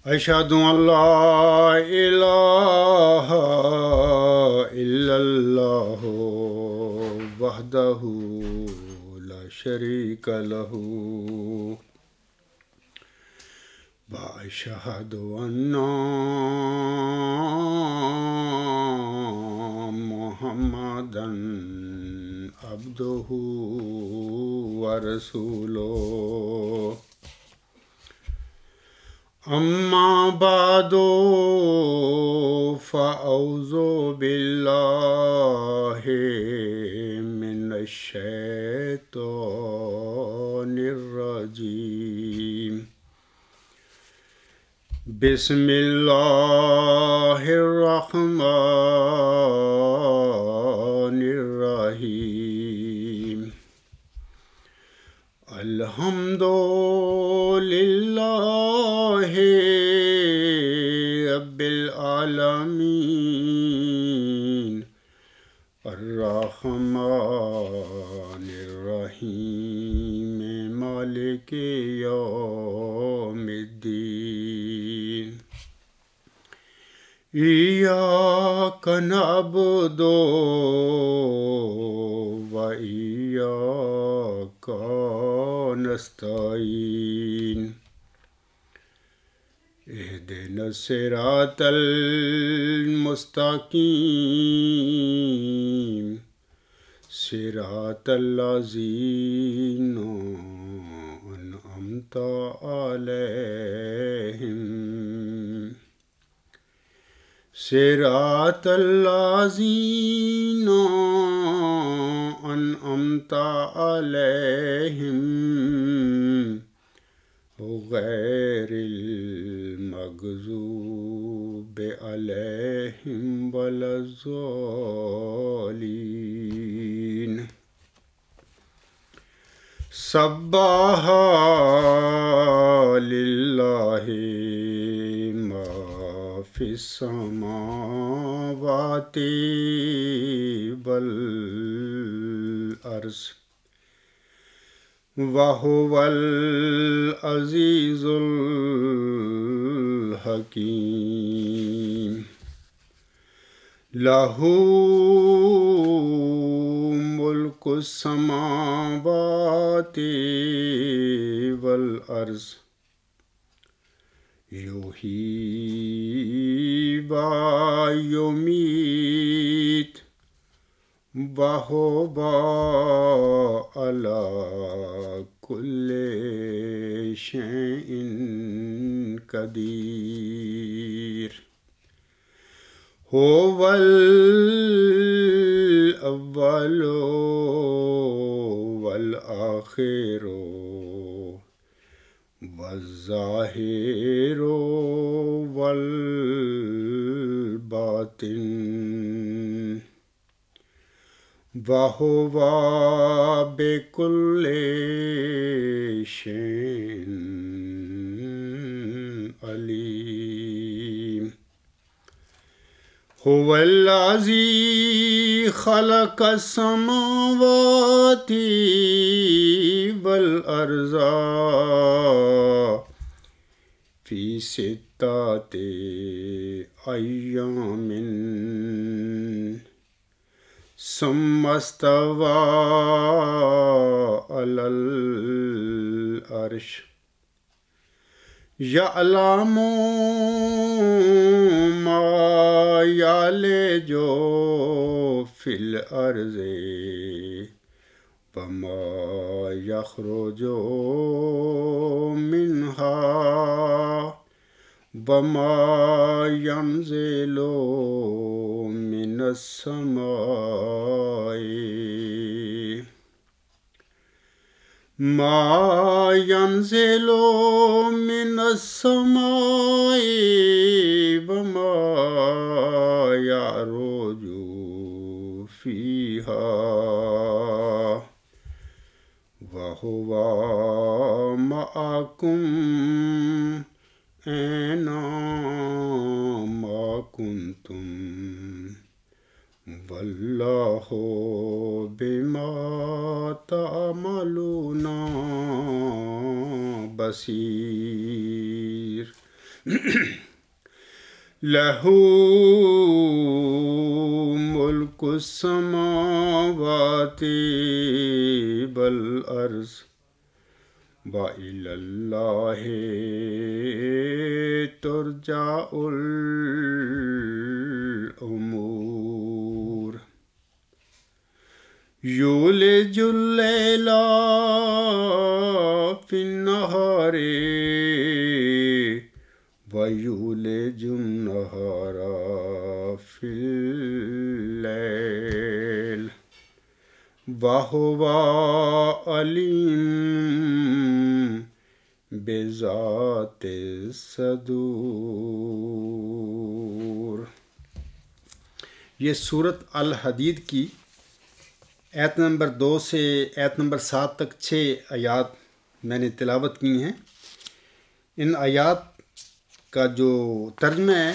أشهد أن لا إله إلا الله وحده لا شريك له وأشهد أن محمدا عبده ورسوله أما بعد فأعوذ بالله من الشيطان الرجيم بسم الله الرحمن الرحيم الحمد لله رب العالمين الرحمن الرحيم مالك يوم الدين إياك نعبد وإياك نستعين اهدنا الصراط المستقيم صراط الذين أنعمت عليهم صراط الذين أنعمت عليهم غير المغضوب عليهم ولا الضالين سبح لله ما في السماوات والأرض وهو العزيز الحكيم له ملك السماوات والأرض يحيي ويميت وهو على كل شيء قدير هو الأول والآخر والظاهر والباطن وهو بكل شيء عليم هو الذي خلق السماوات والأرض في 6 أيام ثم استوى على العرش يعلم ما يلج في الأرض وما يخرج منها وما ينزل من السماء ما ينزل من السماء وما يعرج فيها وهو معكم أينما كنتم واللہ بما تعملون بصیر۔ لہو ملک السماوات والارض وإلی اللہ ترجع الامور یولج اللیل فی النہار وَيُولِجُ النَّهَارَ فِي اللَّيْلِ وَهُوَ عَلِيمٌ بِذَاتِ الصُّدُورِ۔ یہ سورۃ الحدید کی آیت نمبر 2 سے آیت نمبر 7 تک 6 آیات میں نے تلاوت کی ہیں۔ ان آیات کا جو ترجمہ ہے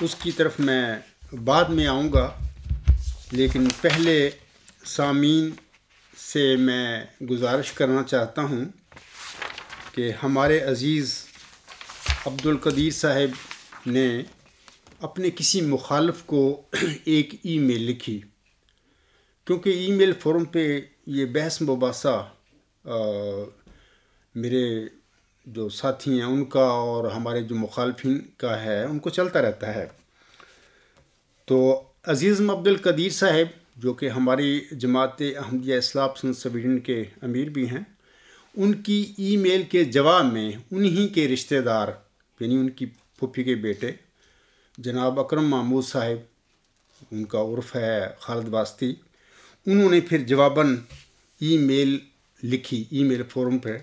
اس کی طرف میں بعد میں آؤں گا، لیکن پہلے سامعین سے میں گزارش کرنا چاہتا ہوں کہ ہمارے عزیز عبدالقدیر صاحب نے اپنے کسی مخالف کو ایک ای میل لکھی، کیونکہ ای میل فورم پہ یہ بحث مباحثہ میرے جو ساتھی ہیں ان کا اور ہمارے جو مخالفین کا ہے ان کو چلتا رہتا ہے۔ تو عزیزم عبدالقدیر صاحب جو کہ ہماری جماعت احمدیہ اصلاح پسند سویڈن کے امیر بھی ہیں، ان کی ای میل کے جواب میں انہی کے رشتہ دار یعنی ان کی پھوپھی کے بیٹے جناب اکرم محمود صاحب، ان کا عرف ہے خالد واسطی، انہوں نے پھر جواباً ای میل لکھی ای میل فورم پہ،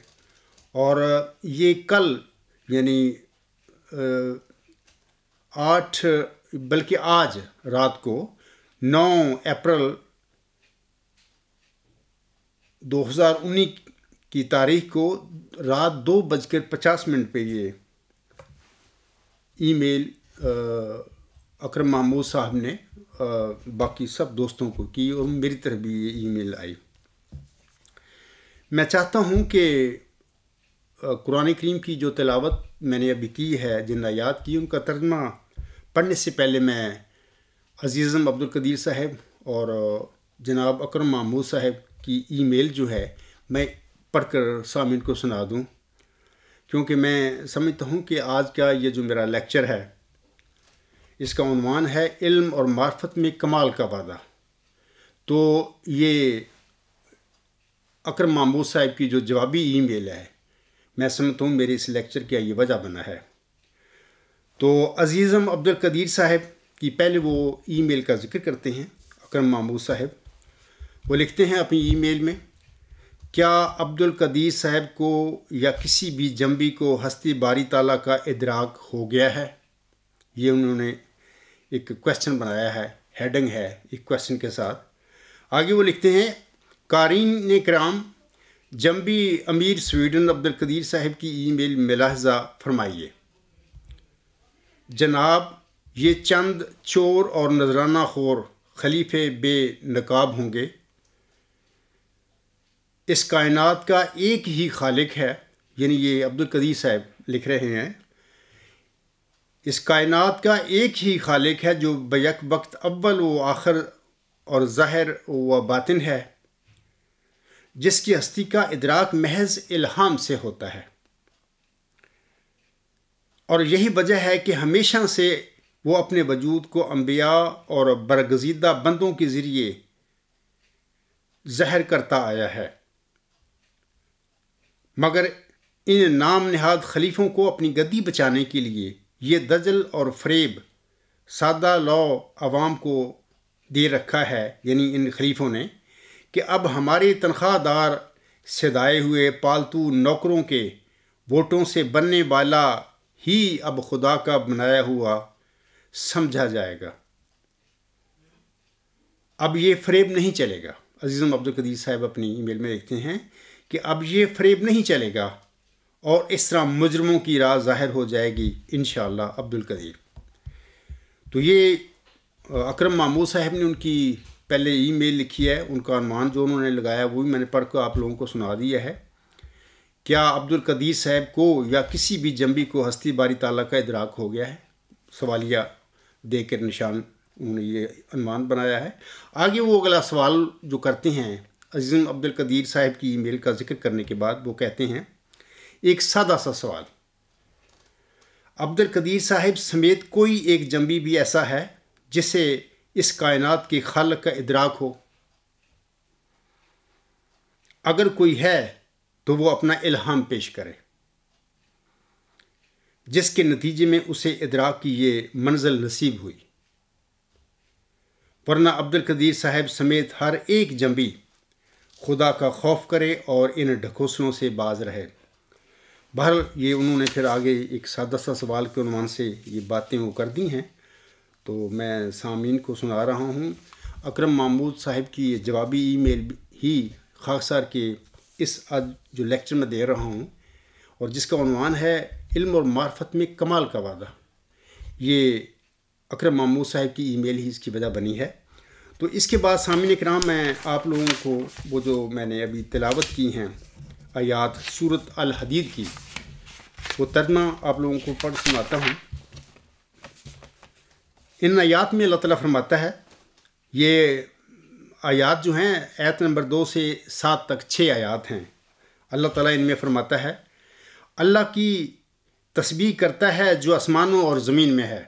اور یہ کل یعنی 8 بلکہ آج رات کو 9 اپریل 2019 کی تاریخ کو رات 2:50 پہ یہ ای میل اکرم محمود صاحب نے باقی سب دوستوں کو کی، اور میری طرف بھی یہ ای میل آئی۔ میں چاہتا ہوں کہ قرآن کریم کی جو تلاوت میں نے ابھی کی ہے، جن آیات کی، ان کا ترجمہ پڑھنے سے پہلے میں عزیزم عبدالقدیر صاحب اور جناب اکرم محمود صاحب کی ای میل جو ہے میں پڑھ کر سامعین کو سنا دوں، کیونکہ میں سمجھتا ہوں کہ آج کا یہ جو میرا لیکچر ہے اس کا عنوان ہے علم اور معرفت میں کمال کا وعدہ۔ تو یہ اکرم محمود صاحب کی جو جوابی ای میل ہے، میں سمجھتا ہوں میرے اس لیکچر کی یہ وجہ بنا ہے۔ تو عزیزم عبدالقدیر صاحب کی پہلے وہ ای میل کا ذکر کرتے ہیں۔ اکرم محمود صاحب وہ لکھتے ہیں اپنی ای میل میں، کیا عبدالقدیر صاحب کو یا کسی بھی جنبی کو ہستی باری تعالیٰ کا ادراک ہو گیا ہے؟ یہ انہوں نے ایک کویسچن بنایا ہے، ہیڈنگ ہے ایک کویسچن کے ساتھ۔ آگے وہ لکھتے ہیں، قارئین کرام، جنبی امیر سویڈن عبدالقدیر صاحب کی ای میل ملاحظہ فرمائیے۔ جناب، یہ چند چور اور نذرانہ خور خلیفے بے نقاب ہوں گے۔ اس کائنات کا ایک ہی خالق ہے، یعنی یہ عبدالقدیر صاحب لکھ رہے ہیں، اس کائنات کا ایک ہی خالق ہے جو بیک وقت اول و آخر اور ظاہر و باطن ہے، جس کی ہستی کا ادراک محض الہام سے ہوتا ہے، اور یہی وجہ ہے کہ ہمیشہ سے وہ اپنے وجود کو انبیاء اور برگزیدہ بندوں کے ذریعے ظاہر کرتا آیا ہے، مگر ان نام نہاد خلیفوں کو اپنی گدی بچانے کے لیے یہ دجل اور فریب سادہ لو عوام کو دے رکھا ہے، یعنی ان خلیفوں نے، کہ اب ہمارے تنخواہ دار صدائے ہوئے پالتو نوکروں کے ووٹوں سے بننے والا ہی اب خدا کا بنایا ہوا سمجھا جائے گا۔ اب یہ فریب نہیں چلے گا۔ عزیزم عبدالقدیر صاحب اپنی ای میل میں لکھتے ہیں کہ اب یہ فریب نہیں چلے گا، اور اس طرح مجرموں کی راہ ظاہر ہو جائے گی انشاءاللہ عبدالقدیر۔ تو یہ اکرم محمود صاحب نے ان کی پہلے ای میل لکھی ہے، ان کا عنوان جو انہوں نے لگایا وہ بھی میں نے پڑھ کر آپ لوگوں کو سنا دیا ہے۔ کیا عبدالقدیر صاحب کو یا کسی بھی جنبی کو ہستی باری تعالیٰ کا ادراک ہو گیا ہے؟ سوالیہ دے کر نشان انہوں نے یہ عنوان بنایا ہے۔ آگے وہ اگلا سوال جو کرتے ہیں عزیز عبدالقدیر صاحب کی ای میل کا ذکر کرنے کے بعد وہ کہتے ہیں ایک سادہ سا سوال، عبدالقدیر صاحب سمیت کوئی ایک جنبی بھی ایسا ہے جسے اس کائنات کے خالق کا ادراک ہو؟ اگر کوئی ہے تو وہ اپنا الہام پیش کرے جس کے نتیجے میں اسے ادراک کی یہ منزل نصیب ہوئی، ورنہ عبدالقدیر صاحب سمیت ہر ایک جنبی خدا کا خوف کرے اور ان ڈھکوسلوں سے باز رہے۔ بہرحال یہ انہوں نے پھر آگے ایک سادہ سا سوال کے عنوان سے یہ باتیں وہ کر دی ہیں، تو میں سامعین کو سنا رہا ہوں۔ اکرم محمود صاحب کی یہ جوابی ای میل ہی خاکسار کے اس آج جو لیکچر میں دے رہا ہوں، اور جس کا عنوان ہے علم اور معرفت میں کمال کا وعدہ، یہ اکرم محمود صاحب کی ای میل ہی اس کی وجہ بنی ہے۔ تو اس کے بعد سامعین کرام میں آپ لوگوں کو وہ جو میں نے ابھی تلاوت کی ہیں آیات سورۃ الحدید کی، وہ ترجمہ آپ لوگوں کو پڑھ سناتا ہوں۔ ان آیات میں اللہ تعالیٰ فرماتا ہے، یہ آیات جو ہیں آیت نمبر 2 سے 7 تک 6 آیات ہیں۔ اللہ تعالیٰ ان میں فرماتا ہے، اللہ کی تسبیح کرتا ہے جو آسمانوں اور زمین میں ہے،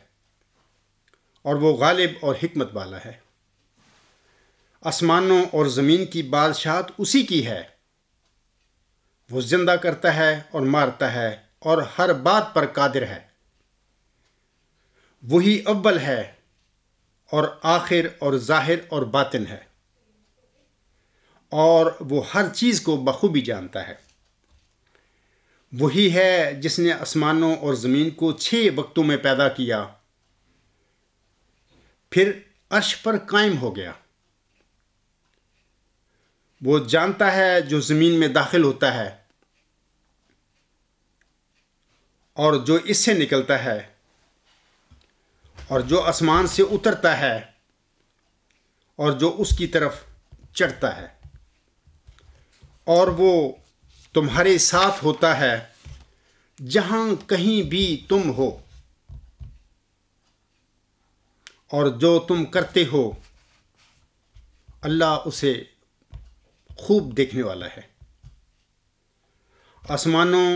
اور وہ غالب اور حکمت والا ہے۔ آسمانوں اور زمین کی بادشاہت اسی کی ہے، وہ زندہ کرتا ہے اور مارتا ہے اور ہر بات پر قادر ہے۔ وہی اول ہے اور آخر اور ظاہر اور باطن ہے، اور وہ ہر چیز کو بخوبی جانتا ہے۔ وہی ہے جس نے آسمانوں اور زمین کو 6 وقتوں میں پیدا کیا، پھر عرش پر قائم ہو گیا۔ وہ جانتا ہے جو زمین میں داخل ہوتا ہے اور جو اس سے نکلتا ہے، اور جو آسمان سے اترتا ہے اور جو اس کی طرف چڑھتا ہے، اور وہ تمہارے ساتھ ہوتا ہے جہاں کہیں بھی تم ہو، اور جو تم کرتے ہو اللہ اسے خوب دیکھنے والا ہے۔ آسمانوں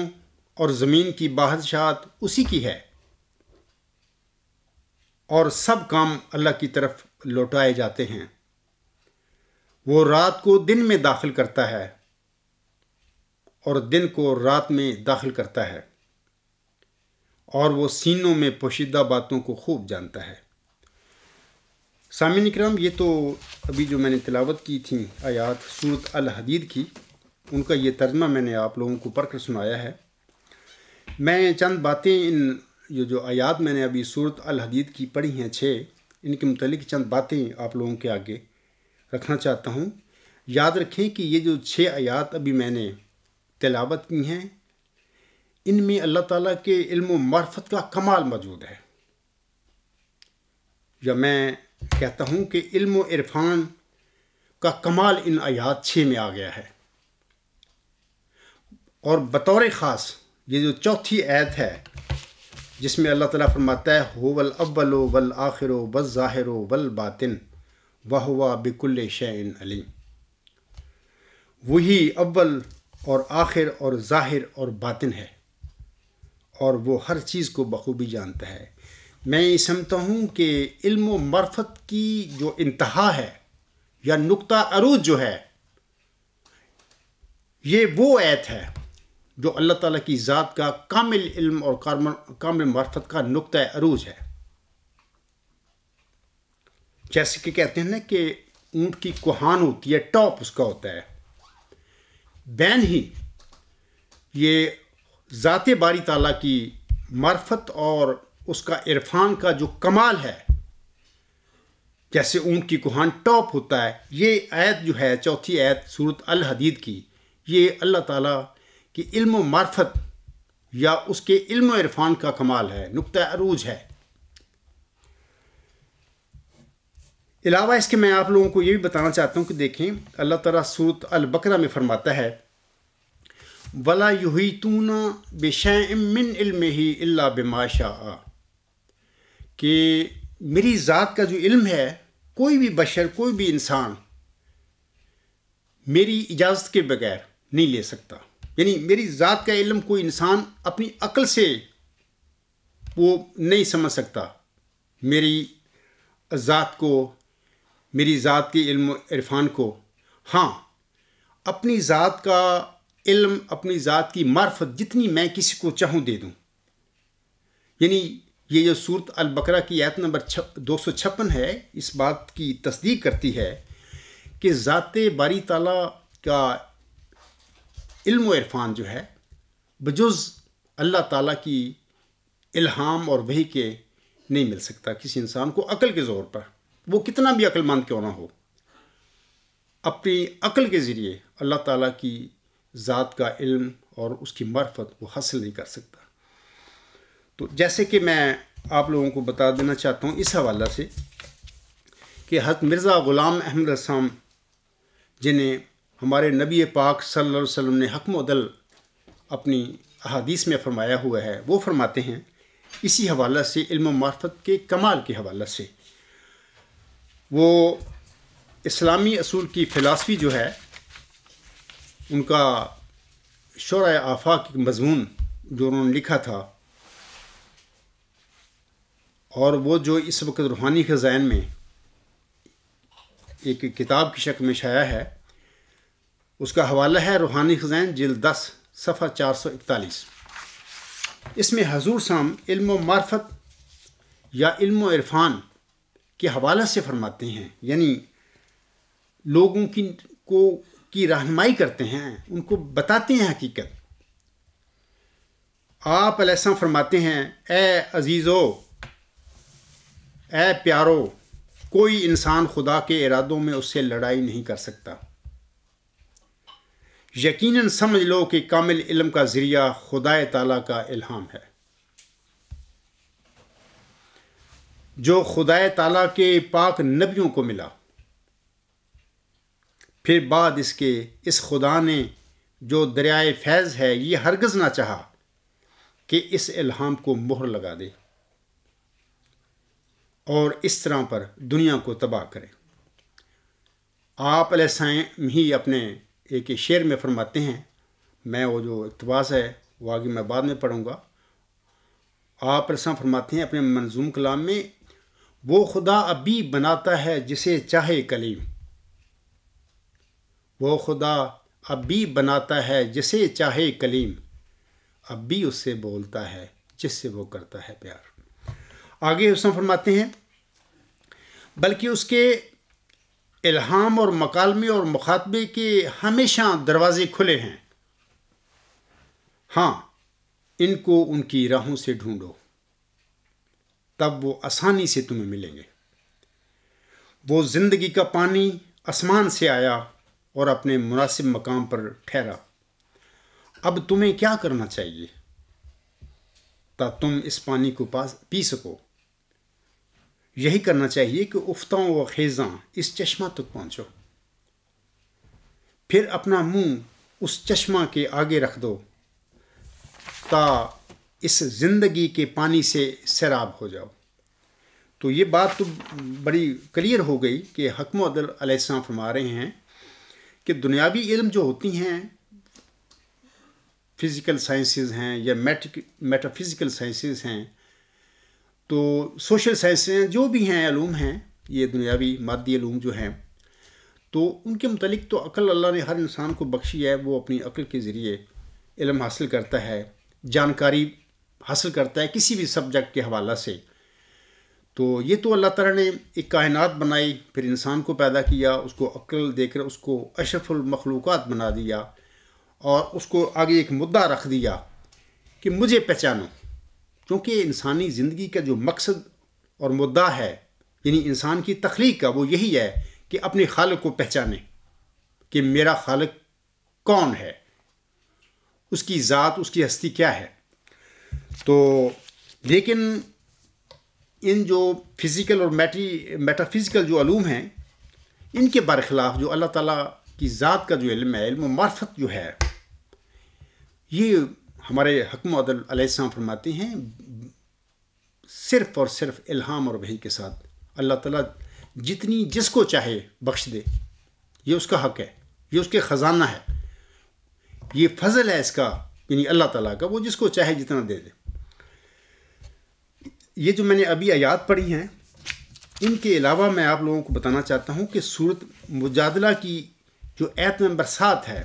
اور زمین کی بادشاہت اسی کی ہے، اور سب کام اللہ کی طرف لوٹائے جاتے ہیں۔ وہ رات کو دن میں داخل کرتا ہے اور دن کو رات میں داخل کرتا ہے، اور وہ سینوں میں پوشیدہ باتوں کو خوب جانتا ہے۔ سامعین اکرام، یہ تو ابھی جو میں نے تلاوت کی تھیں آیات سورۃ الحدید کی، ان کا یہ ترجمہ میں نے آپ لوگوں کو پڑھ کر سنایا ہے۔ میں چند باتیں یہ جو آیات میں نے ابھی سورۃ الحدید کی پڑھی ہیں 6، ان کے متعلق چند باتیں آپ لوگوں کے آگے رکھنا چاہتا ہوں۔ یاد رکھیں کہ یہ جو 6 آیات ابھی میں نے تلاوت کی ہیں، ان میں اللہ تعالیٰ کے علم و معرفت کا کمال موجود ہے، یا میں کہتا ہوں کہ علم و عرفان کا کمال ان آیات 6 میں آ گیا ہے۔ اور بطور خاص یہ جو چوتھی آیت ہے جس میں اللہ تعالیٰ فرماتا ہے هو الاول والآخر والظاہر والباطن وہو بکل شیء علیم، وہی اول اور آخر اور ظاہر اور باطن ہے، اور وہ ہر چیز کو بخوبی جانتا ہے۔ میں یہ سمجھتا ہوں کہ علم و معرفت کی جو انتہا ہے یا نقطہ عروج جو ہے، یہ وہ آیت ہے جو اللہ تعالیٰ کی ذات کا کامل علم اور کامل معرفت کا نقطہ عروج ہے۔ جیسے کہ کہتے ہیں نا کہ اونٹ کی کوہان ہوتی ہے، ٹاپ اس کا ہوتا ہے، بین ہی یہ ذات باری تعالیٰ کی معرفت اور اس کا عرفان کا جو کمال ہے، جیسے اونٹ کی کوہان ٹاپ ہوتا ہے، یہ آیت جو ہے چوتھی آیت سورۃ الحدید کی، یہ اللہ تعالیٰ کی علم و معرفت یا اس کے علم و عرفان کا کمال ہے، نقطہ عروج ہے۔ علاوہ اس کے میں آپ لوگوں کو یہ بھی بتانا چاہتا ہوں کہ دیکھیں اللہ تعالیٰ سورۃ البقرہ میں فرماتا ہے ولا یحیطون بشیء من علمہ الا بما شاء، کہ میری ذات کا جو علم ہے کوئی بھی بشر، کوئی بھی انسان میری اجازت کے بغیر نہیں لے سکتا. یعنی میری ذات کا علم کوئی انسان اپنی عقل سے وہ نہیں سمجھ سکتا. میری ذات کو، میری ذات کے علم و عرفان کو. ہاں، اپنی ذات کا علم، اپنی ذات کی معرفت جتنی میں کسی کو چاہوں دے دوں. یعنی یہ جو سورۃ البقرہ کی آیت نمبر 256 ہے، اس بات کی تصدیق کرتی ہے کہ ذات باری تعالیٰ کا علم و عرفان جو ہے بجز اللہ تعالیٰ کی الہام اور وحی کے نہیں مل سکتا کسی انسان کو عقل کے زور پر، وہ کتنا بھی عقل مند کیوں نہ ہو. اپنی عقل کے ذریعے اللہ تعالیٰ کی ذات کا علم اور اس کی معرفت وہ حاصل نہیں کر سکتا. تو جیسے کہ میں آپ لوگوں کو بتا دینا چاہتا ہوں اس حوالہ سے کہ حضرت مرزا غلام احمد رسام، جنہیں ہمارے نبی پاک صلی اللہ علیہ وسلم نے حکم و عدل اپنی احادیث میں فرمایا ہوا ہے، وہ فرماتے ہیں اسی حوالہ سے، علم و معرفت کے کمال کے حوالہ سے، وہ اسلامی اصول کی فلسفی جو ہے ان کا شرح آفاق مضمون جو انہوں نے لکھا تھا، اور وہ جو اس وقت روحانی خزائن میں ایک کتاب کی شکل میں شائع ہے، اس کا حوالہ ہے روحانی خزائن جلد 10 صفحہ 441. اس میں حضور صاحب علم و معرفت یا علم و عرفان کے حوالہ سے فرماتے ہیں، یعنی لوگوں کی رہنمائی کرتے ہیں، ان کو بتاتے ہیں حقیقت. آپ علیہ السلام فرماتے ہیں، اے عزیزو، اے پیارو، کوئی انسان خدا کے ارادوں میں اس سے لڑائی نہیں کر سکتا. یقیناً سمجھ لو کہ کامل علم کا ذریعہ خدا تعالیٰ کا الہام ہے، جو خدا تعالیٰ کے پاک نبیوں کو ملا. پھر بعد اس کے اس خدا نے جو دریائے فیض ہے یہ ہرگز نہ چاہا کہ اس الہام کو مہر لگا دے اور اس طرح پر دنیا کو تباہ کرے. آپ علیہ السلام ہی اپنے ایک شعر میں فرماتے ہیں، میں وہ جو اقتباس ہے وہ آگے میں بعد میں پڑھوں گا. آپ علیہ السلام فرماتے ہیں اپنے منظوم کلام میں، وہ خدا اب بھی بناتا ہے جسے چاہے کلیم، وہ خدا اب بھی بناتا ہے جسے چاہے کلیم، اب بھی اس سے بولتا ہے جس سے وہ کرتا ہے پیار. آگے حسن فرماتے ہیں، بلکہ اس کے الہام اور مکالمے اور مخاطبے کے ہمیشہ دروازے کھلے ہیں. ہاں، ان کو ان کی راہوں سے ڈھونڈو، تب وہ آسانی سے تمہیں ملیں گے. وہ زندگی کا پانی آسمان سے آیا اور اپنے مناسب مقام پر ٹھہرا. اب تمہیں کیا کرنا چاہیے تا تم اس پانی کو پی سکو؟ یہی کرنا چاہیے کہ افتاں و خیزاں اس چشمہ تک پہنچو، پھر اپنا منہ اس چشمہ کے آگے رکھ دو تا اس زندگی کے پانی سے سیراب ہو جاؤ. تو یہ بات تو بڑی کلیئر ہو گئی کہ حکم و عدل علیہ السلام فرما رہے ہیں کہ دنیاوی علم جو ہوتی ہیں، فزیکل سائنسز ہیں یا میٹا فزیکل سائنسز ہیں، تو سوشل سائنسز ہیں، جو بھی ہیں علوم ہیں، یہ دنیاوی مادی علوم جو ہیں، تو ان کے متعلق تو عقل اللہ نے ہر انسان کو بخشی ہے. وہ اپنی عقل کے ذریعے علم حاصل کرتا ہے، جانکاری حاصل کرتا ہے کسی بھی سبجیکٹ کے حوالہ سے. تو یہ تو اللہ تعالیٰ نے ایک کائنات بنائی، پھر انسان کو پیدا کیا، اس کو عقل دے کر اس کو اشرف المخلوقات بنا دیا، اور اس کو آگے ایک مدعا رکھ دیا کہ مجھے پہچانو. کیونکہ انسانی زندگی کا جو مقصد اور مدعا ہے، یعنی انسان کی تخلیق کا، وہ یہی ہے کہ اپنے خالق کو پہچانے کہ میرا خالق کون ہے، اس کی ذات، اس کی ہستی کیا ہے. تو لیکن ان جو فزیکل اور میٹا فزیکل جو علوم ہیں، ان کے برخلاف جو اللہ تعالیٰ کی ذات کا جو علم ہے، علم و معرفت جو ہے، یہ ہمارے حکم عدل علیہ السلام فرماتے ہیں صرف اور صرف الہام اور وحی کے ساتھ اللہ تعالیٰ جتنی جس کو چاہے بخش دے. یہ اس کا حق ہے، یہ اس کے خزانہ ہے، یہ فضل ہے اس کا، یعنی اللہ تعالیٰ کا، وہ جس کو چاہے جتنا دے دے. یہ جو میں نے ابھی آیات پڑھی ہیں، ان کے علاوہ میں آپ لوگوں کو بتانا چاہتا ہوں کہ سورۃ مجادلہ کی جو آیت نمبر 7 ہے،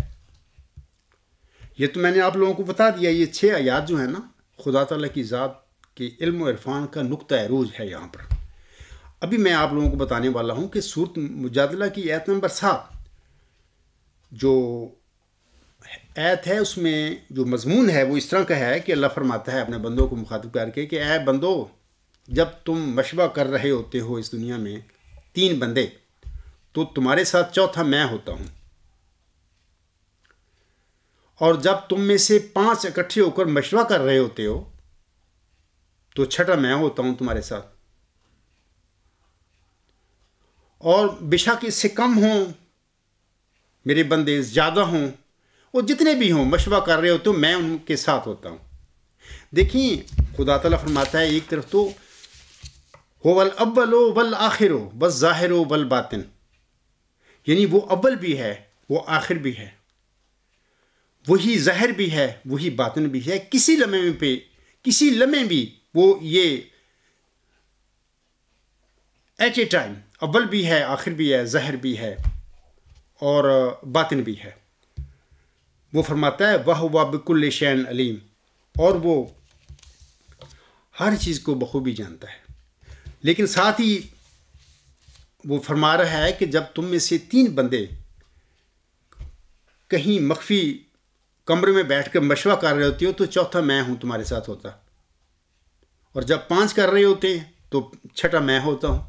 یہ تو میں نے آپ لوگوں کو بتا دیا. یہ 6 آیات جو ہیں نا، خدا تعالیٰ کی ذات کے علم و عرفان کا نقطہ عروج ہے یہاں پر. ابھی میں آپ لوگوں کو بتانے والا ہوں کہ سورۃ مجادلہ کی آیت نمبر 7 جو آیت ہے، اس میں جو مضمون ہے وہ اس طرح کا ہے کہ اللہ فرماتا ہے اپنے بندوں کو مخاطب کر کے کہ اے بندو، جب تم مشورہ کر رہے ہوتے ہو اس دنیا میں 3 بندے، تو تمہارے ساتھ چوتھا میں ہوتا ہوں، اور جب تم میں سے 5 اکٹھے ہو کر مشورہ کر رہے ہوتے ہو تو چھٹا میں ہوتا ہوں تمہارے ساتھ. اور بے شک اس سے کم ہوں میرے بندے، زیادہ ہوں، وہ جتنے بھی ہوں مشورہ کر رہے ہوتے ہو، میں ان کے ساتھ ہوتا ہوں. دیکھیں خدا تعالیٰ فرماتا ہے ایک طرف تو هو الاول والآخر والظاہر والباطن، یعنی وہ اول بھی ہے، وہ آخر بھی ہے، وہی ظاہر بھی ہے، وہی باطن بھی ہے. کسی لمحے بھی وہ یہ ایٹ اے ٹائم اول بھی ہے، آخر بھی ہے، ظاہر بھی ہے اور باطن بھی ہے. وہ فرماتا ہے وَهُوَ بِكُلِّ شَيْءٍ عَلِيمٌ، اور وہ ہر چیز کو بخوبی جانتا ہے. لیکن ساتھ ہی وہ فرما رہا ہے کہ جب تم میں سے 3 بندے کہیں مخفی کمرے میں بیٹھ کر مشورہ کر رہے ہوتے ہو تو چوتھا میں ہوں تمہارے ساتھ ہوتا، اور جب 5 کر رہے ہوتے ہیں تو چھٹا میں ہوتا ہوں.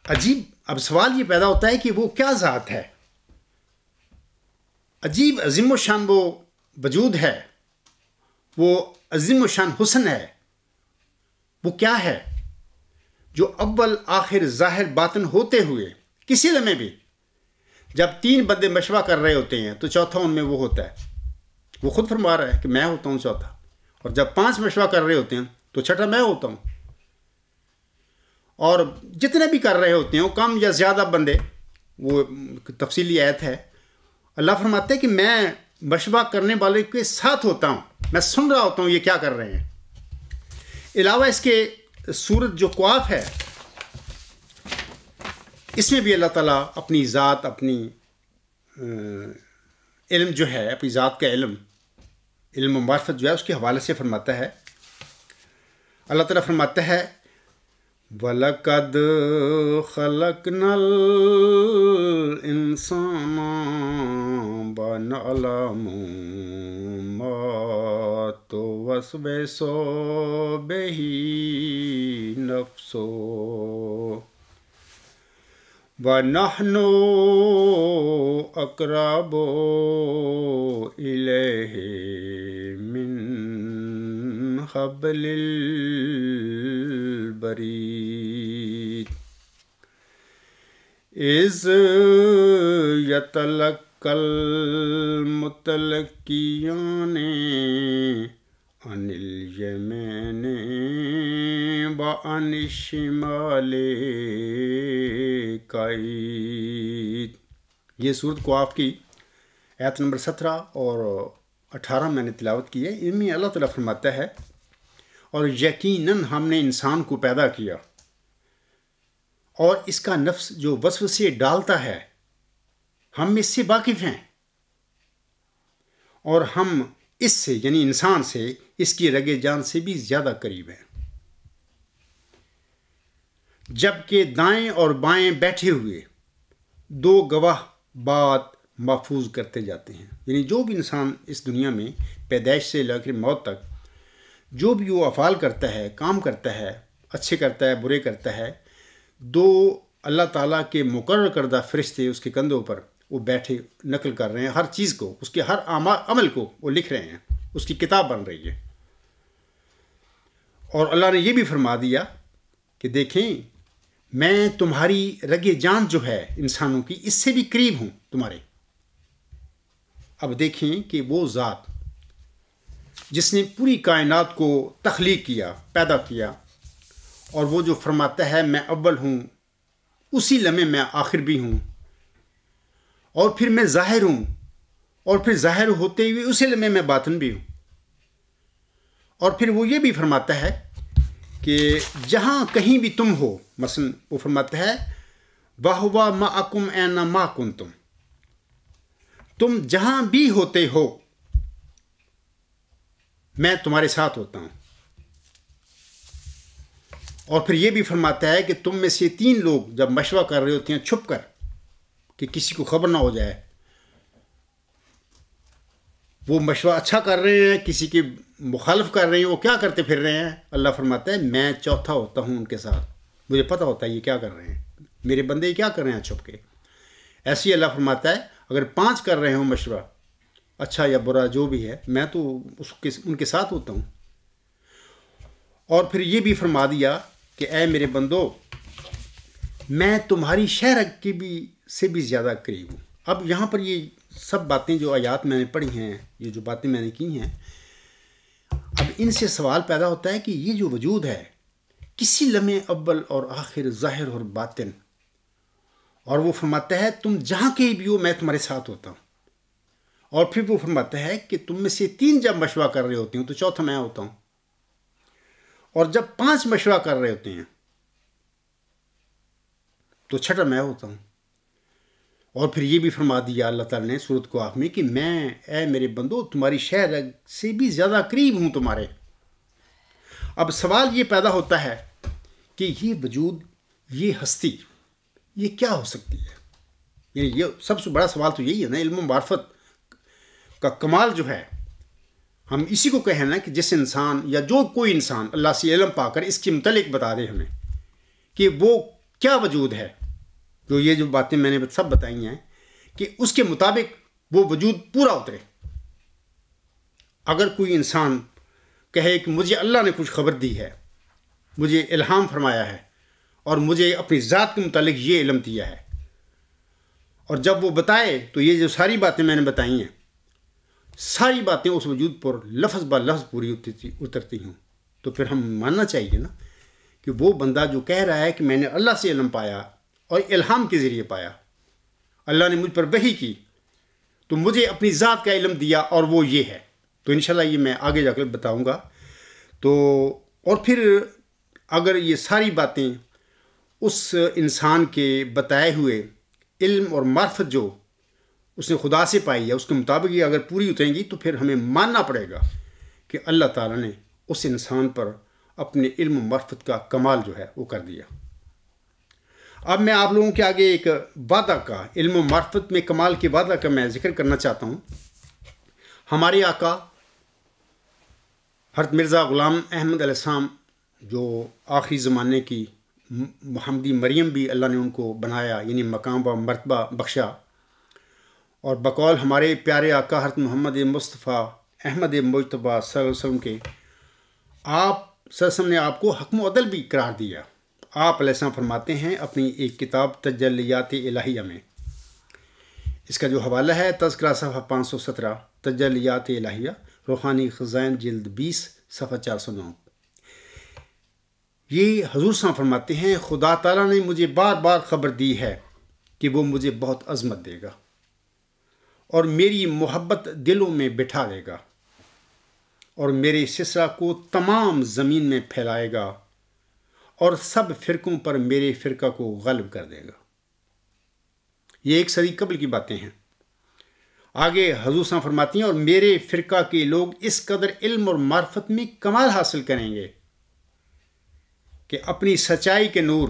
عجیب. اب سوال یہ پیدا ہوتا ہے کہ وہ کیا ذات ہے؟ عجیب عظیم و شان وہ وجود ہے، وہ عظیم و شان حسن ہے. وہ کیا ہے جو اول آخر ظاہر باطن ہوتے ہوئے کسی لمحے بھی جب 3 بندے مشورہ کر رہے ہوتے ہیں تو چوتھا ان میں وہ ہوتا ہے. وہ خود فرما رہا ہے کہ میں ہوتا ہوں چوتھا، اور جب 5 مشورہ کر رہے ہوتے ہیں تو چھٹا میں ہوتا ہوں. اور جتنے بھی کر رہے ہوتے ہیں کم یا زیادہ بندے، وہ تفصیلی آیت ہے، اللہ فرماتے ہیں کہ میں مشورہ کرنے والے کے ساتھ ہوتا ہوں، میں سن رہا ہوتا ہوں یہ کیا کر رہے ہیں. علاوہ اس کے سورت جو قواف ہے، اس میں بھی اللہ تعالیٰ اپنی ذات، اپنی علم جو ہے، اپنی ذات کا علم و معرفت جو ہے اس کے حوالے سے فرماتا ہے. اللہ تعالیٰ فرماتا ہے وَلَقَدْ خَلَقْنَا الْإِنسَانَ وَنَعْلَمُ مَا تُوَسْوِسُ بِهِ نَفْسُهُ وَنَحْنُ أَقْرَبُ إِلَيْهِ مِنْ حَبْلِ الْوَرِيدِ إِذْ يَتَلَقَّى الْمُتَلَقِّيَانِ عَنِ الْيَمِينِ وَعَنِ الشِّمَالِ قَعِيدٌ. یہ سورت قواف کی آیت نمبر 17 اور 18 میں نے تلاوت کی ہے. ان میں اللہ تعالیٰ فرماتا ہے اور یقیناً ہم نے انسان کو پیدا کیا اور اس کا نفس جو وسوسے ڈالتا ہے ہم اس سے واقف ہیں، اور ہم اس سے یعنی انسان سے اس کی رگ جان سے بھی زیادہ قریب ہیں. جبکہ دائیں اور بائیں بیٹھے ہوئے 2 گواہ بات محفوظ کرتے جاتے ہیں. یعنی جو بھی انسان اس دنیا میں پیدائش سے لے کر موت تک جو بھی وہ افعال کرتا ہے، کام کرتا ہے، اچھے کرتا ہے، برے کرتا ہے، 2 اللہ تعالیٰ کے مقرر کردہ فرشتے اس کے کندھوں پر وہ بیٹھے نقل کر رہے ہیں. ہر چیز کو، اس کے ہر عمل کو وہ لکھ رہے ہیں، اس کی کتاب بن رہی ہے. اور اللہ نے یہ بھی فرما دیا کہ دیکھیں میں تمہاری رگ جان جو ہے انسانوں کی، اس سے بھی قریب ہوں تمہارے. اب دیکھیں کہ وہ ذات جس نے پوری کائنات کو تخلیق کیا، پیدا کیا، اور وہ جو فرماتا ہے میں اول ہوں، اسی لمحے میں آخر بھی ہوں، اور پھر میں ظاہر ہوں، اور پھر ظاہر ہوتے ہوئے اسی لمحے میں باطن بھی ہوں، اور پھر وہ یہ بھی فرماتا ہے کہ جہاں کہیں بھی تم ہو، مثلا وہ فرماتا ہے وَهُوَ مَعَكُمْ أَيْنَمَا كُنْتُمْ، تم جہاں بھی ہوتے ہو میں تمہارے ساتھ ہوتا ہوں. اور پھر یہ بھی فرماتا ہے کہ تم میں سے 3 لوگ جب مشورہ کر رہے ہوتے ہیں چھپ کر کہ کسی کو خبر نہ ہو جائے، وہ مشورہ اچھا کر رہے ہیں، کسی کی مخالف کر رہے ہیں، وہ کیا کرتے پھر رہے ہیں، اللہ فرماتا ہے میں چوتھا ہوتا ہوں ان کے ساتھ، مجھے پتہ ہوتا ہے یہ کیا کر رہے ہیں، میرے بندے کیا کر رہے ہیں چھپ کے. ایسے ہی اللہ فرماتا ہے اگر 5 کر رہے ہوں مشورہ اچھا یا برا جو بھی ہے، میں تو ان کے ساتھ ہوتا ہوں. اور پھر یہ بھی فرما دیا کہ اے میرے بندو میں تمہاری شہر کی سے بھی زیادہ قریب ہوں. اب یہاں پر یہ سب باتیں جو آیات میں نے پڑھی ہیں، یہ جو باتیں میں نے کی ہیں، اب ان سے سوال پیدا ہوتا ہے کہ یہ جو وجود ہے کسی لمحے اول اور آخر، ظاہر اور باطن، اور وہ فرماتا ہے تم جہاں کہیں بھی ہو میں تمہارے ساتھ ہوتا ہوں. اور پھر وہ فرماتا ہے کہ تم میں سے 3 جب مشورہ کر رہے ہوتے ہوں تو چوتھا میں ہوتا ہوں، اور جب 5 مشورہ کر رہے ہوتے ہیں تو چھٹا میں ہوتا ہوں. اور پھر یہ بھی فرما دیا اللہ تعالیٰ نے سورۃ قاف میں کہ میں اے میرے بندو تمہاری شہر سے بھی زیادہ قریب ہوں تمہارے. اب سوال یہ پیدا ہوتا ہے کہ یہ وجود، یہ ہستی، یہ کیا ہو سکتی ہے؟ یعنی یہ سب سے بڑا سوال تو یہی ہے نا، علم و معرفت کا کمال جو ہے، ہم اسی کو کہیں نا کہ جس انسان یا جو کوئی انسان اللہ سے علم پا کر اس کے متعلق بتا دے ہمیں کہ وہ کیا وجود ہے، جو یہ جو باتیں میں نے سب بتائی ہیں کہ اس کے مطابق وہ وجود پورا اترے. اگر کوئی انسان کہے کہ مجھے اللہ نے کچھ خبر دی ہے، مجھے الہام فرمایا ہے اور مجھے اپنی ذات کے متعلق یہ علم دیا ہے، اور جب وہ بتائے تو یہ جو ساری باتیں میں نے بتائی ہیں، ساری باتیں اس وجود پر لفظ با لفظ پوری اترتی ہوں، تو پھر ہم ماننا چاہیے نا کہ وہ بندہ جو کہہ رہا ہے کہ میں نے اللہ سے علم پایا اور الہام کے ذریعے پایا، اللہ نے مجھ پر وحی کی تو مجھے اپنی ذات کا علم دیا اور وہ یہ ہے. تو انشاءاللہ یہ میں آگے جا کر بتاؤں گا. تو اور پھر اگر یہ ساری باتیں اس انسان کے بتائے ہوئے علم اور معرفت جو اس نے خدا سے پائی ہے اس کے مطابق یہ اگر پوری اتریں گی تو پھر ہمیں ماننا پڑے گا کہ اللہ تعالیٰ نے اس انسان پر اپنے علم و معرفت کا کمال جو ہے وہ کر دیا. اب میں آپ لوگوں کے آگے ایک وعدہ کا، علم و معرفت میں کمال کے وعدہ کا میں ذکر کرنا چاہتا ہوں. ہمارے آقا حضرت مرزا غلام احمد علیہ السلام جو آخری زمانے کی محمدی مریم بھی اللہ نے ان کو بنایا، یعنی مقام و مرتبہ بخشا، اور بقول ہمارے پیارے آقا حضرت محمد مصطفیٰ احمد مجتبیٰ صلی اللہ علیہ وسلم کے، آپ صلی اللہ علیہ وسلم نے آپ کو حکم و عدل بھی قرار دیا. آپ علیہ السلام فرماتے ہیں اپنی ایک کتاب تجلیات الہیہ میں، اس کا جو حوالہ ہے تذکرہ صفحہ 517، تجلیات الہیہ روحانی خزائن جلد 20 صفحہ 409. یہ حضور صلی اللہ علیہ وسلم فرماتے ہیں خدا تعالیٰ نے مجھے بار بار خبر دی ہے کہ وہ مجھے بہت عظمت دے گا اور میری محبت دلوں میں بٹھا دے گا اور میرے سلسلہ کو تمام زمین میں پھیلائے گا اور سب فرقوں پر میرے فرقہ کو غلب کر دے گا. یہ 1 صدی قبل کی باتیں ہیں. آگے حضور صلی اللہ علیہ وسلم فرماتی ہیں اور میرے فرقہ کے لوگ اس قدر علم اور معرفت میں کمال حاصل کریں گے کہ اپنی سچائی کے نور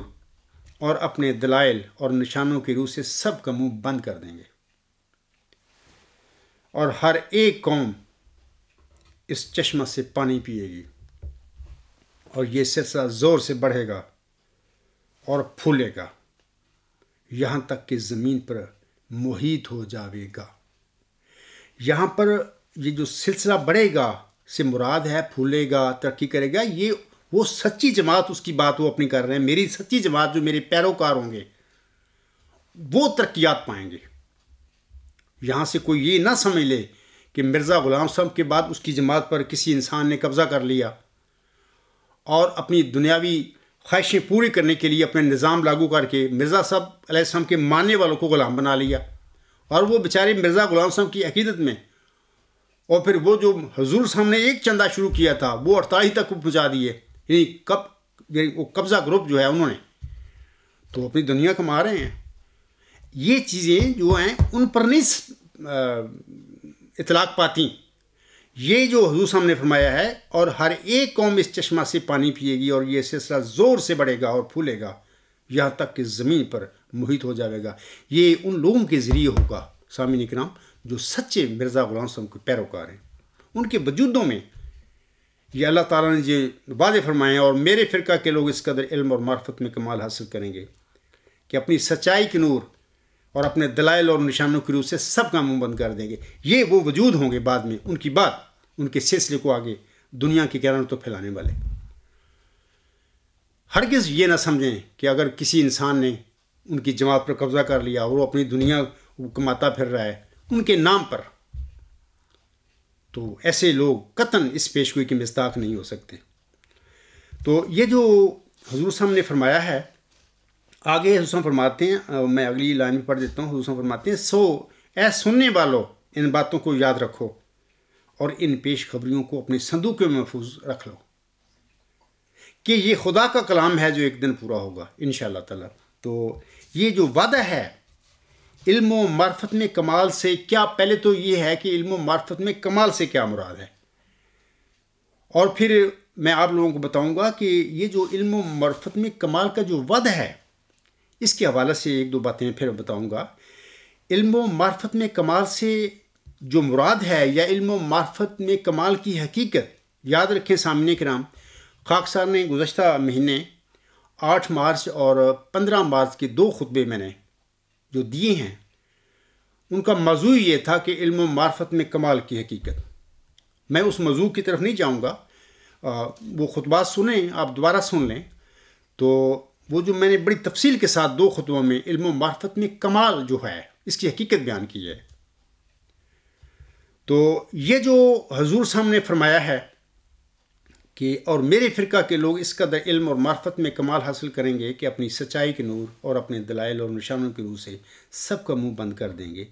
اور اپنے دلائل اور نشانوں کی روح سے سب کا منہ بند کر دیں گے، اور ہر ایک قوم اس چشمہ سے پانی پیے گی، اور یہ سلسلہ زور سے بڑھے گا اور پھولے گا یہاں تک کہ زمین پر محیط ہو جاوے گا. یہاں پر یہ جو سلسلہ بڑھے گا سے مراد ہے پھولے گا، ترقی کرے گا. یہ وہ سچی جماعت اس کی بات وہ اپنی کر رہے ہیں، میری سچی جماعت جو میرے پیروکار ہوں گے وہ ترقیات پائیں گے. یہاں سے کوئی یہ نہ سمجھ لے کہ مرزا غلام صاحب کے بعد اس کی جماعت پر کسی انسان نے قبضہ کر لیا اور اپنی دنیاوی خواہشیں پوری کرنے کے لیے اپنے نظام لاگو کر کے مرزا صاحب علیہ السلام کے ماننے والوں کو غلام بنا لیا، اور وہ بیچارے مرزا غلام صاحب کی عقیدت میں، اور پھر وہ جو حضور صاحب نے ایک چندہ شروع کیا تھا وہ 48 تک پہنچا دیے، یعنی وہ قبضہ گروپ جو ہے انہوں نے تو اپنی دنیا کما رہے ہیں۔ یہ چیزیں جو ہیں ان پر نہیں اطلاق پاتی، یہ جو حضور صاحب نے فرمایا ہے، اور ہر ایک قوم اس چشمہ سے پانی پیے گی اور یہ سلسلہ زور سے بڑھے گا اور پھولے گا یہاں تک کہ زمین پر محیط ہو جائے گا۔ یہ ان لوگوں کے ذریعے ہوگا سامعین کرام جو سچے مرزا غلام صاحب کے پیروکار ہیں، ان کے وجودوں میں یہ اللہ تعالیٰ نے یہ واضح فرمائے ہیں، اور میرے فرقہ کے لوگ اس قدر علم اور معرفت میں کمال حاصل کریں گے کہ اپنی سچائی کے نور اور اپنے دلائل اور نشانوں کی روح سے سب کا منہ بند کر دیں گے۔ یہ وہ وجود ہوں گے بعد میں، ان کی بات، ان کے سلسلے کو آگے دنیا کی کیرانوں تو پھیلانے والے۔ ہرگز یہ نہ سمجھیں کہ اگر کسی انسان نے ان کی جماعت پر قبضہ کر لیا اور وہ اپنی دنیا کماتا پھر رہا ہے ان کے نام پر، تو ایسے لوگ قطعاً اس پیشگوئی کے مصداق نہیں ہو سکتے۔ تو یہ جو حضور صاحب نے فرمایا ہے، آگے حضور صاحب فرماتے ہیں، میں اگلی لائن میں پڑھ دیتا ہوں، حضور صاحب فرماتے ہیں سو اے سننے والو ان باتوں کو یاد رکھو اور ان پیش خبریوں کو اپنے صندوق میں محفوظ رکھ لو کہ یہ خدا کا کلام ہے جو ایک دن پورا ہوگا انشاءاللہ تعالی۔ تو یہ جو وعدہ ہے علم و معرفت میں کمال سے، کیا پہلے تو یہ ہے کہ علم و معرفت میں کمال سے کیا مراد ہے، اور پھر میں آپ لوگوں کو بتاؤں گا کہ یہ جو علم و معرفت میں کمال کا جو وعدہ ہے اس کے حوالے سے ایک دو باتیں پھر بتاؤں گا۔ علم و معرفت میں کمال سے جو مراد ہے یا علم و معرفت میں کمال کی حقیقت، یاد رکھیں سامعین کرام، خاک صاحب نے گزشتہ مہینے 8 مارچ اور 15 مارچ کے 2 خطبے میں نے جو دیے ہیں ان کا موضوع یہ تھا کہ علم و معرفت میں کمال کی حقیقت۔ میں اس موضوع کی طرف نہیں جاؤں گا، وہ خطبات سنیں، آپ دوبارہ سن لیں، تو وہ جو میں نے بڑی تفصیل کے ساتھ 2 خطبوں میں علم و معرفت میں کمال جو ہے اس کی حقیقت بیان کی ہے۔ تو یہ جو حضور صاحب نے فرمایا ہے کہ اور میرے فرقہ کے لوگ اس قدر علم اور معرفت میں کمال حاصل کریں گے کہ اپنی سچائی کے نور اور اپنے دلائل اور نشانوں کی روح سے سب کا منہ بند کر دیں گے۔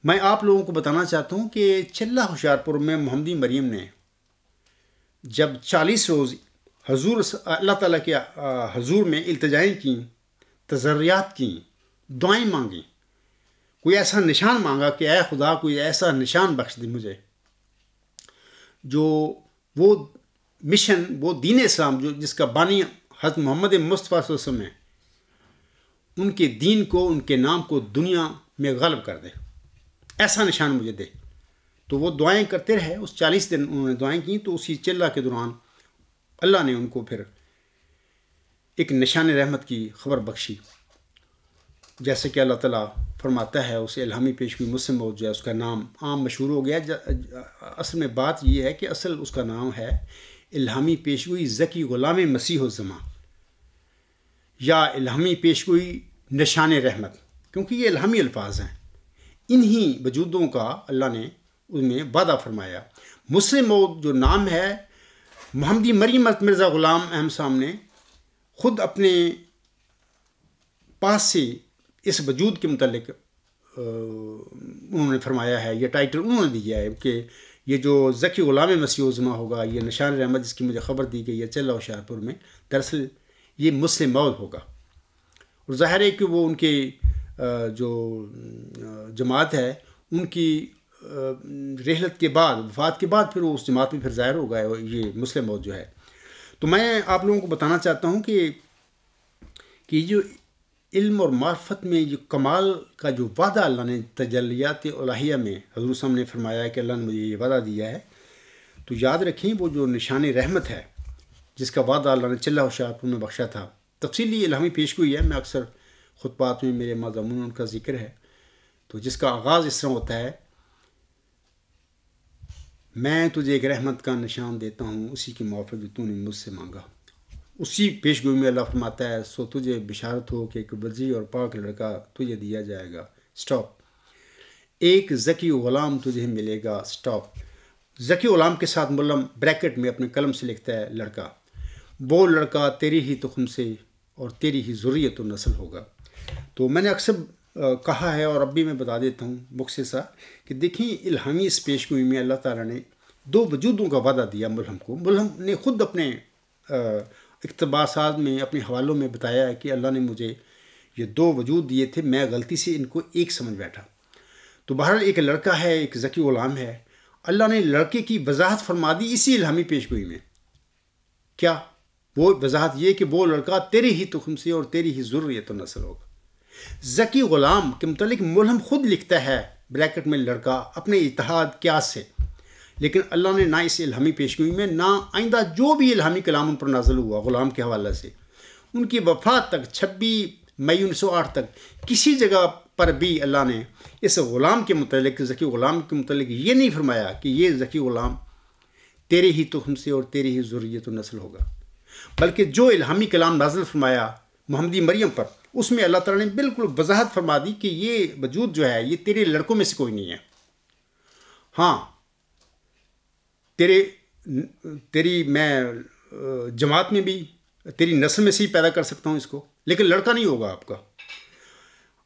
میں آپ لوگوں کو بتانا چاہتا ہوں کہ چلہ ہوشیارپور میں محمدی مریم نے جب 40 روز حضور اللہ تعالیٰ کے حضور میں التجائیں کیں، تضرعات کیں، دعائیں مانگیں، کوئی ایسا نشان مانگا کہ اے خدا کوئی ایسا نشان بخش دے مجھے جو وہ مشن، وہ دین اسلام جو جس کا بانی حضرت محمد مصطفیٰ صلی اللہ علیہ وسلم ہے، ان کے دین کو، ان کے نام کو دنیا میں غلب کر دے، ایسا نشان مجھے دے۔ تو وہ دعائیں کرتے رہے، اس 40 دن انہوں نے دعائیں کیں، تو اسی چلہ کے دوران اللہ نے ان کو پھر ایک نشان رحمت کی خبر بخشی، جیسے کہ اللہ تعالیٰ فرماتا ہے اسے الہامی پیشگوئی مسلم موعود جو ہے اس کا نام عام مشہور ہو گیا۔ اصل میں بات یہ ہے کہ اصل اس کا نام ہے الہامی پیشگوئی ذکی غلام مسیح الزماں، یا الہامی پیشگوئی نشان رحمت، کیونکہ یہ الہامی الفاظ ہیں، انہی وجودوں کا اللہ نے ان میں وعدہ فرمایا۔ مسلم موعود جو نام ہے، محمدی مریم مرزا غلام احمد صاحب نے خود اپنے پاس سے اس وجود کے متعلق انہوں نے فرمایا ہے، یہ ٹائٹل انہوں نے دیا ہے کہ یہ جو ذکی غلام مسیح الزماں ہوگا، یہ نشان رحمت جس کی مجھے خبر دی گئی ہے چلہ ہوشیارپور میں، دراصل یہ مسلم موعود ہوگا۔ اور ظاہر ہے کہ وہ ان کے جو جماعت ہے ان کی رحلت کے بعد، وفات کے بعد پھر وہ اس جماعت میں پھر ظاہر ہو گئے یہ مسلم موعود جو ہے۔ تو میں آپ لوگوں کو بتانا چاہتا ہوں کہ جو علم اور معرفت میں یہ کمال کا جو وعدہ اللہ نے تجلیات الہیہ میں حضور صاحب نے فرمایا ہے کہ اللہ نے مجھے یہ وعدہ دیا ہے، تو یاد رکھیں وہ جو نشان رحمت ہے جس کا وعدہ اللہ نے چلہ ہوشیارپور میں بخشا تھا، تفصیلی الہامی پیشگوئی ہے، میں اکثر خطبات میں میرے مضامون ان کا ذکر ہے، تو جس کا آغاز اس طرح ہوتا ہے، میں تجھے ایک رحمت کا نشان دیتا ہوں اسی کی موافق جو تو نے مجھ سے مانگا۔ اسی پیشگوئی میں اللہ فرماتا ہے سو تجھے بشارت ہو کہ ایک وزیر اور پاک لڑکا تجھے دیا جائے گا۔ سٹاپ۔ ایک ذکی غلام تجھے ملے گا. سٹاپ. ذکی غلام کے ساتھ ملم بریکٹ میں اپنے قلم سے لکھتا ہے لڑکا. وہ لڑکا تیری ہی تخم سے اور تیری ہی ذریت و نسل ہوگا. تو میں نے اکثر کہا ہے اور اب بھی میں بتا دیتا ہوں مختصر کہ دیکھیں الہامی اس پیش گوئی میں اللہ تعالیٰ نے دو وجودوں کا وعدہ دیا ملہم کو. ملہم نے خود اپنے اقتباسات میں اپنے حوالوں میں بتایا ہے کہ اللہ نے مجھے یہ دو وجود دیے تھے، میں غلطی سے ان کو ایک سمجھ بیٹھا. تو بہرحال ایک لڑکا ہے، ایک ذکی غلام ہے. اللہ نے لڑکے کی وضاحت فرما دی اسی الہامی پیش گوئی میں. کیا وہ وضاحت یہ کہ وہ لڑکا تیری ہی تخم سے اور تیری ہی ذریت و نسل ہوگا. ذکی غلام کے متعلق ملہم خود لکھتا ہے بریکٹ میں لڑکا اپنے اتحاد قیاس سے. لیکن اللہ نے نہ اس الہامی پیشگوئی میں نہ آئندہ جو بھی الہامی کلام ان پر نازل ہوا غلام کے حوالے سے ان کی وفات تک 26 مئی 1908 تک کسی جگہ پر بھی اللہ نے اس غلام کے متعلق ذکی غلام کے متعلق یہ نہیں فرمایا کہ یہ ذکی غلام تیرے ہی تخم سے اور تیری ہی ذریت و نسل ہوگا. بلکہ جو الہامی کلام نازل فرمایا محمدی مریم پر اس میں اللہ تعالیٰ نے بالکل وضاحت فرما دی کہ یہ وجود جو ہے یہ تیرے لڑکوں میں سے کوئی نہیں ہے. ہاں تیری میں جماعت میں بھی تیری نسل میں سے ہی پیدا کر سکتا ہوں اس کو، لیکن لڑکا نہیں ہوگا آپ کا.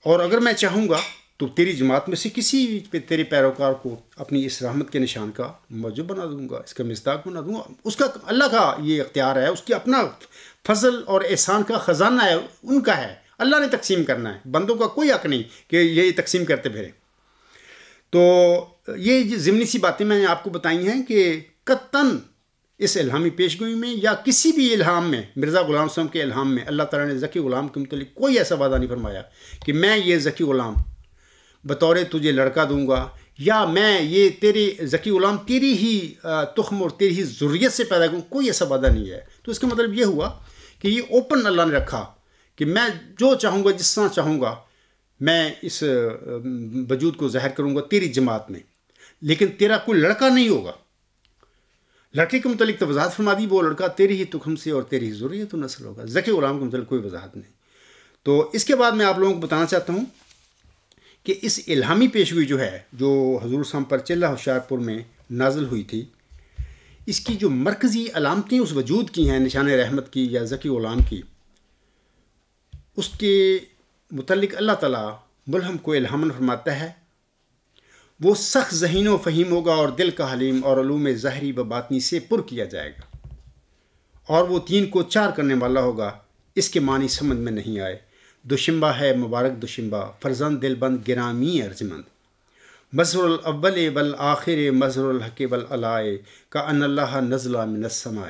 اور اگر میں چاہوں گا تو تیری جماعت میں سے کسی بھی تیرے پیروکار کو اپنی اس رحمت کے نشان کا موجب بنا دوں گا، اس کا مصداق بنا دوں گا. اس کا اللہ کا یہ اختیار ہے، اس کی اپنا فضل اور احسان کا خزانہ ہے، ان کا ہے. اللہ نے تقسیم کرنا ہے، بندوں کا کوئی حق نہیں کہ یہ تقسیم کرتے پھرے. تو یہ ضمنی سی باتیں میں نے آپ کو بتائی ہیں کہ قطعاً اس الہامی پیشگوئی میں یا کسی بھی الہام میں مرزا غلام صاحب کے الہام میں اللہ تعالیٰ نے ذکی غلام کے متعلق کوئی ایسا وعدہ نہیں فرمایا کہ میں یہ ذکی غلام بطور تجھے لڑکا دوں گا یا میں یہ تیرے ذکی غلام تیری ہی تخم اور تیری ہی ذریت سے پیدا کروں. کوئی ایسا وعدہ نہیں ہے. تو اس کا مطلب یہ ہوا کہ یہ اوپن اللہ نے رکھا کہ میں جو چاہوں گا جس طرح چاہوں گا میں اس وجود کو ظاہر کروں گا تیری جماعت میں، لیکن تیرا کوئی لڑکا نہیں ہوگا. لڑکے کے متعلق تو وضاحت فرما دی وہ لڑکا تیری ہی تخم سے اور تیری ہی ذریت و نسل ہوگا. ذکی غلام کے متعلق کوئی وضاحت نہیں. تو اس کے بعد میں آپ لوگوں کو بتانا چاہتا ہوں کہ اس الہامی پیشگوئی جو ہے جو حضور صاحب پر چلہ ہوشیار پور میں نازل ہوئی تھی، اس کی جو مرکزی علامتیں اس وجود کی ہیں نشان رحمت کی یا ذکی غلام کی، اس کے متعلق اللہ تعالیٰ ملہم کو الہاماً فرماتا ہے وہ سخت ذہین و فہیم ہوگا اور دل کا حلیم اور علوم ظاہری و باطنی سے پر کیا جائے گا، اور وہ 3 کو 4 کرنے والا ہوگا. اس کے معنی سمجھ میں نہیں آئے. دوشنبہ ہے مبارک دوشنبہ فرزند دل بند گرامی ارجمند، مظہر الاول والآخر مظہر الحق والعلائے کا ان اللہ نزلہ من السماء.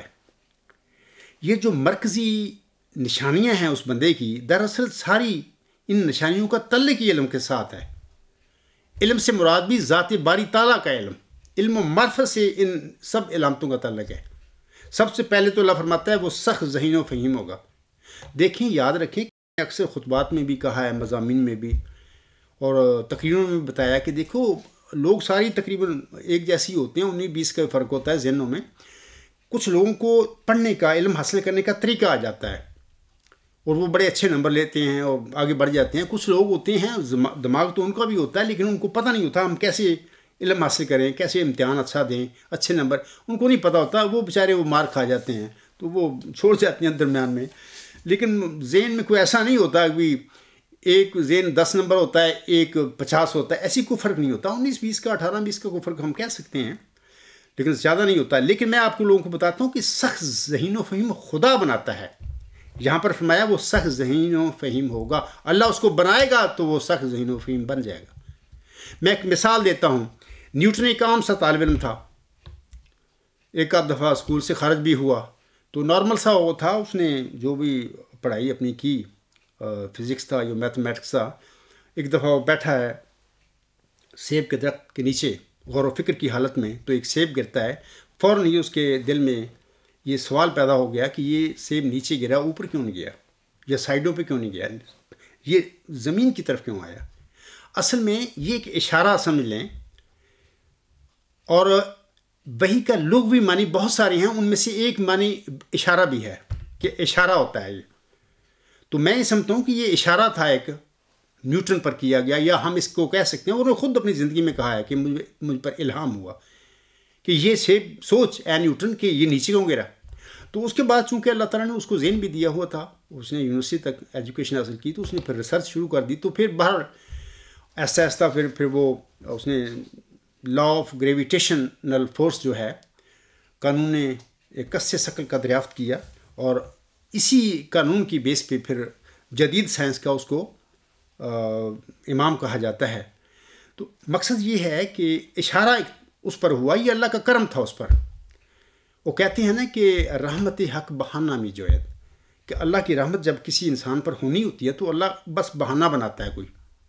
یہ جو مرکزی نشانیاں ہیں اس بندے کی، دراصل ساری ان نشانیوں کا تعلق ہی علم کے ساتھ ہے. علم سے مراد بھی ذات باری تعالیٰ کا علم و معرفت سے ان سب علامتوں کا تعلق ہے. سب سے پہلے تو اللہ فرماتا ہے وہ سخت ذہین و فہیم ہوگا. دیکھیں یاد رکھیں کہ اکثر خطبات میں بھی کہا ہے، مضامین میں بھی اور تقریروں میں بھی بتایا کہ دیکھو لوگ ساری تقریباً ایک جیسی ہوتے ہیں، 19-20 کا فرق ہوتا ہے ذہنوں میں. کچھ لوگوں کو پڑھنے کا علم حاصل کرنے کا طریقہ آ جاتا ہے اور وہ بڑے اچھے نمبر لیتے ہیں اور آگے بڑھ جاتے ہیں. کچھ لوگ ہوتے ہیں دماغ تو ان کا بھی ہوتا ہے لیکن ان کو پتہ نہیں ہوتا ہم کیسے علم حاصل کریں، کیسے امتحان اچھا دیں، اچھے نمبر ان کو نہیں پتہ ہوتا. وہ بیچارے وہ مار کھا جاتے ہیں تو وہ چھوڑ جاتے ہیں درمیان میں. لیکن ذہن میں کوئی ایسا نہیں ہوتا کہ ایک ذہن 10 نمبر ہوتا ہے ایک 50 ہوتا ہے، ایسی کوئی فرق نہیں ہوتا. 19-20 کا 18-20 کا کوئی فرق ہم کہہ سکتے ہیں لیکن زیادہ نہیں ہوتا. لیکن میں آپ کو لوگوں کو بتاتا ہوں کہ سخت ذہین و فہیم خدا بناتا ہے. یہاں پر فرمایا وہ سخت ذہین و فہیم ہوگا. اللہ اس کو بنائے گا تو وہ سخت ذہین و فہیم بن جائے گا. میں ایک مثال دیتا ہوں. نیوٹن ایک عام سا طالب علم تھا، ایک آدھ دفعہ اسکول سے خارج بھی ہوا تو نارمل سا وہ تھا، اس نے جو بھی پڑھائی اپنی کی، فزکس تھا یا میتھمیٹکس تھا. ایک دفعہ وہ بیٹھا ہے سیب کے درخت کے نیچے غور و فکر کی حالت میں، تو ایک سیب گرتا ہے. فوراً ہی اس کے دل میں یہ سوال پیدا ہو گیا کہ یہ سیب نیچے گرا، اوپر کیوں نہیں گیا یا سائڈوں پہ کیوں نہیں گیا، یہ زمین کی طرف کیوں آیا. اصل میں یہ ایک اشارہ سمجھ لیں، اور وحی کا لغوی معنی بہت سارے ہیں، ان میں سے ایک معنی اشارہ بھی ہے کہ اشارہ ہوتا ہے یہ. تو میں یہ سمجھتا ہوں کہ یہ اشارہ تھا ایک نیوٹن پر کیا گیا، یا ہم اس کو کہہ سکتے ہیں انہوں نے خود اپنی زندگی میں کہا ہے کہ مجھ پر الہام ہوا کہ یہ سوچ اے نیوٹن کہ یہ نیچے کیوں گرا. تو اس کے بعد چونکہ اللہ تعالیٰ نے اس کو ذہن بھی دیا ہوا تھا، اس نے یونیورسٹی تک ایجوکیشن حاصل کی، تو اس نے پھر ریسرچ شروع کر دی. تو پھر باہر ایسا ایسا پھر وہ اس نے لا آف گریویٹیشنل فورس جو ہے، قانون کس ثقل کا دریافت کیا، اور اسی قانون کی بیس پہ پھر جدید سائنس کا اس کو امام کہا جاتا ہے. تو مقصد یہ ہے کہ اشارہ اس پر ہوا، یہ اللہ کا کرم تھا اس پر. وہ کہتے ہیں نا کہ رحمت حق بہانہ می جوید، کہ اللہ کی رحمت جب کسی انسان پر ہونی ہوتی ہے تو اللہ بس بہانہ بناتا ہے کوئی،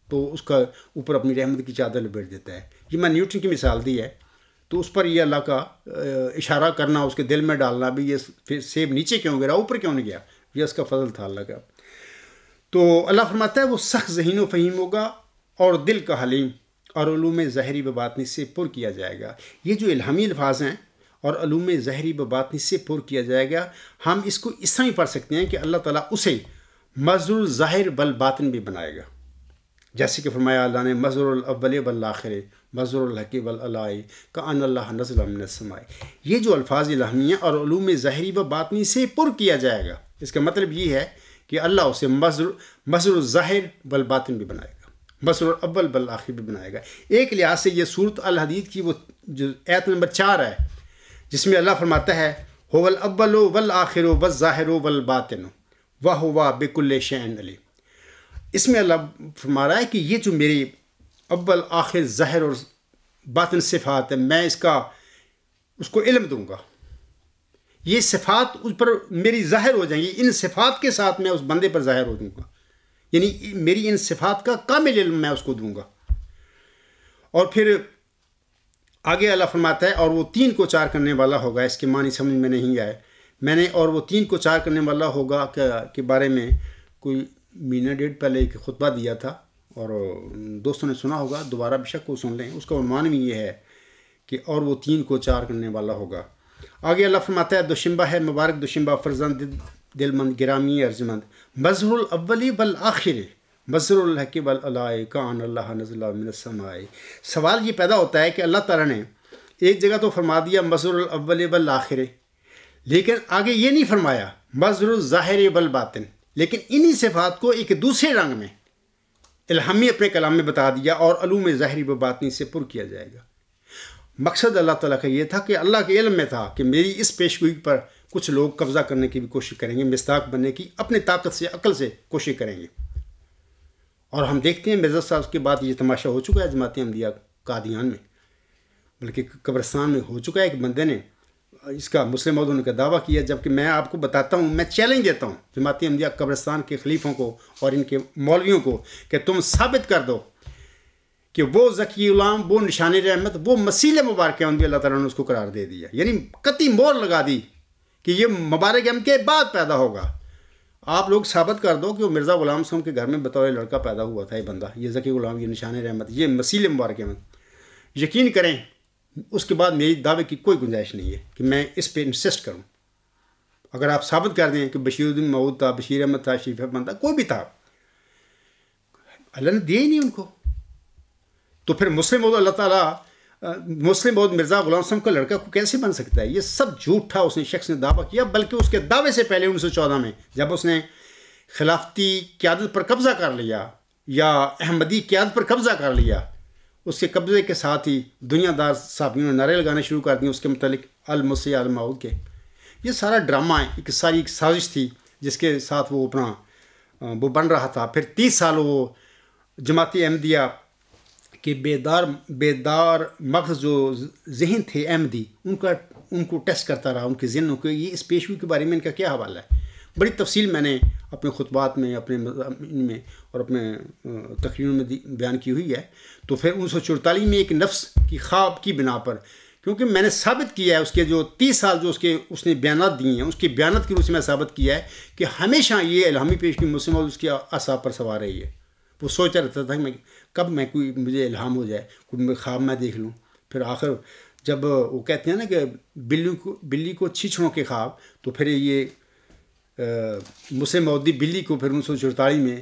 تو اس کا اوپر اپنی رحمت کی چادر لپیٹ دیتا ہے. یہ میں نیوٹن کی مثال دی ہے، تو اس پر یہ اللہ کا اشارہ کرنا، اس کے دل میں ڈالنا بھی یہ سیب نیچے کیوں گرا، اوپر کیوں نہیں گیا، یہ اس کا فضل تھا اللہ کا. تو اللہ فرماتا ہے وہ سخت ذہین و فہیم ہوگا اور دل کا حلیم، اور علوم ظاہری و باطنی سے پر کیا جائے گا. یہ جو الہامی الفاظ ہیں اور علوم ظاہری و باطنی سے پر کیا جائے گا، ہم اس کو اس طرح ہی پڑھ سکتے ہیں کہ اللہ تعالیٰ اسے مظہر ظاہر بالباطن بھی بنائے گا. جیسے کہ فرمایا اللہ نے مظہر الاول والآخر مظہر الحق والعلاء کأن اللہ نزل من السماء. یہ جو الفاظ الہامیہ اور علوم ظاہری و باطنی سے پر کیا جائے گا، اس کا مطلب یہ ہے کہ اللہ اسے مظہر الظاہر والباطن بھی بنائے گا، مظہر الاول والآخر بھی بنائے گا. ایک لحاظ سے یہ سورۃ الحدید کی وہ جو آیت نمبر 4 ہے، جس میں اللہ فرماتا ہے هو الاول والآخر والظاہر والباطن وہو بکل شیء علیم. اس میں اللہ فرما رہا ہے کہ یہ جو میری اول آخر ظاہر اور باطن صفات ہے، میں اس کو علم دوں گا. یہ صفات اس پر میری ظاہر ہو جائیں گی، ان صفات کے ساتھ میں اس بندے پر ظاہر ہو دوں گا، یعنی میری ان صفات کا کامل علم میں اس کو دوں گا. اور پھر آگے اللہ فرماتا ہے اور وہ 3 کو 4 کرنے والا ہوگا. اس کے معنی سمجھ میں نہیں آئے میں نے. اور وہ 3 کو 4 کرنے والا ہوگا کے بارے میں کوئی مہینہ ڈیڑھ پہلے ایک خطبہ دیا تھا، اور دوستوں نے سنا ہوگا، دوبارہ بے شک وہ سن لیں. اس کا عنوان بھی یہ ہے کہ اور وہ 3 کو 4 کرنے والا ہوگا. آگے اللہ فرماتا ہے دوشنبہ ہے مبارک دوشنبہ، فرزند دل مند گرامی ارجمند، مظہر الاول والآخر مظہر الحق والعلاء کأن اللہ نزل من السماء. سوال یہ پیدا ہوتا ہے کہ اللہ تعالیٰ نے ایک جگہ تو فرما دیا مظہر الاول والآخر، لیکن آگے یہ نہیں فرمایا مظہر الظاہر والباطن، لیکن انہی صفات کو ایک دوسرے رنگ میں الہامی اپنے کلام میں بتا دیا اور علوم ظاہری و باطنی سے پر کیا جائے گا. مقصد اللہ تعالیٰ کا یہ تھا کہ اللہ کے علم میں تھا کہ میری اس پیشگوئی پر کچھ لوگ قبضہ کرنے کی بھی کوشش کریں گے، مصداق بننے کی اپنے طاقت سے عقل سے کوشش کریں گے. اور ہم دیکھتے ہیں مرزا صاحب کے بعد یہ تماشا ہو چکا ہے جماعت احمدیہ قادیان میں، بلکہ قبرستان میں ہو چکا ہے. ایک بندے نے اس کا مسلم عہدوں کا دعویٰ کیا، جبکہ میں آپ کو بتاتا ہوں، میں چیلنج دیتا ہوں جماعت احمدیہ قبرستان کے خلیفوں کو اور ان کے مولویوں کو کہ تم ثابت کر دو کہ وہ ذکی غلام، وہ نشان رحمت، وہ مسیل مبارک احمد بھی اللہ تعالیٰ نے اس کو قرار دے دیا، یعنی قطعی مور لگا دی کہ یہ مبارک احمد کے بعد پیدا ہوگا. آپ لوگ ثابت کر دو کہ وہ مرزا غلام صاحب کے گھر میں بطور لڑکا پیدا ہوا تھا، یہ بندہ، یہ ذکی غلام، یہ نشان رحمت، یہ مسیل مبارک احمد. یقین کریں اس کے بعد میری دعوے کی کوئی گنجائش نہیں ہے کہ میں اس پہ انسسٹ کروں. اگر آپ ثابت کر دیں کہ بشیر الدین محمود تھا، بشیر احمد تھا، شریف احمد تھا، کوئی بھی تھا، اللہ نے دیا ہی نہیں ان کو. تو پھر مسلم عہد اللہ تعالیٰ مسلم عہد مرزا غلام صاحب کا لڑکا کو کیسے بن سکتا ہے؟ یہ سب جھوٹ تھا، اس نے شخص نے دعویٰ کیا. بلکہ اس کے دعوے سے پہلے 1914 میں جب اس نے خلافتی قیادت پر قبضہ کر لیا یا احمدی قیادت پر قبضہ کر لیا، اس کے قبضے کے ساتھ ہی دنیا دار صحابیوں نے نعرے لگانے شروع کر دیے اس کے متعلق المسیح الموعود کے. یہ سارا ڈرامہ ہے، ایک سازش تھی جس کے ساتھ وہ اپنا وہ بن رہا تھا. پھر 30 سال وہ جماعت احمدیہ کے بیدار مغز جو ذہن تھے احمدی، ان کو ٹیسٹ کرتا رہا، ان کے ذہنوں کو. یہ اس پیشگوئی کے بارے میں ان کا کیا حوالہ ہے؟ بڑی تفصیل میں نے اپنے خطبات میں، اپنے مضامین میں اور اپنے تقریروں میں بیان کی ہوئی ہے. تو پھر 1944 میں ایک نفس کی خواب کی بنا پر، کیونکہ میں نے ثابت کیا ہے اس کے جو 30 سال جو اس نے بیانات دیے ہیں، اس کے بیانات کی روح سے میں ثابت کیا ہے کہ ہمیشہ یہ الہامی پیشگوئی مسلم اور اس کے اعصاب پر سوار رہی ہے. وہ سوچا رہتا تھا کہ مجھے الہام ہو جائے، کوئی خواب میں دیکھ لوں. پھر آخر جب وہ کہتے ہیں نا کہ بلی کو چھچھڑوں کے خواب، تو پھر یہ مسلم مودی بلی کو پھر 1944 میں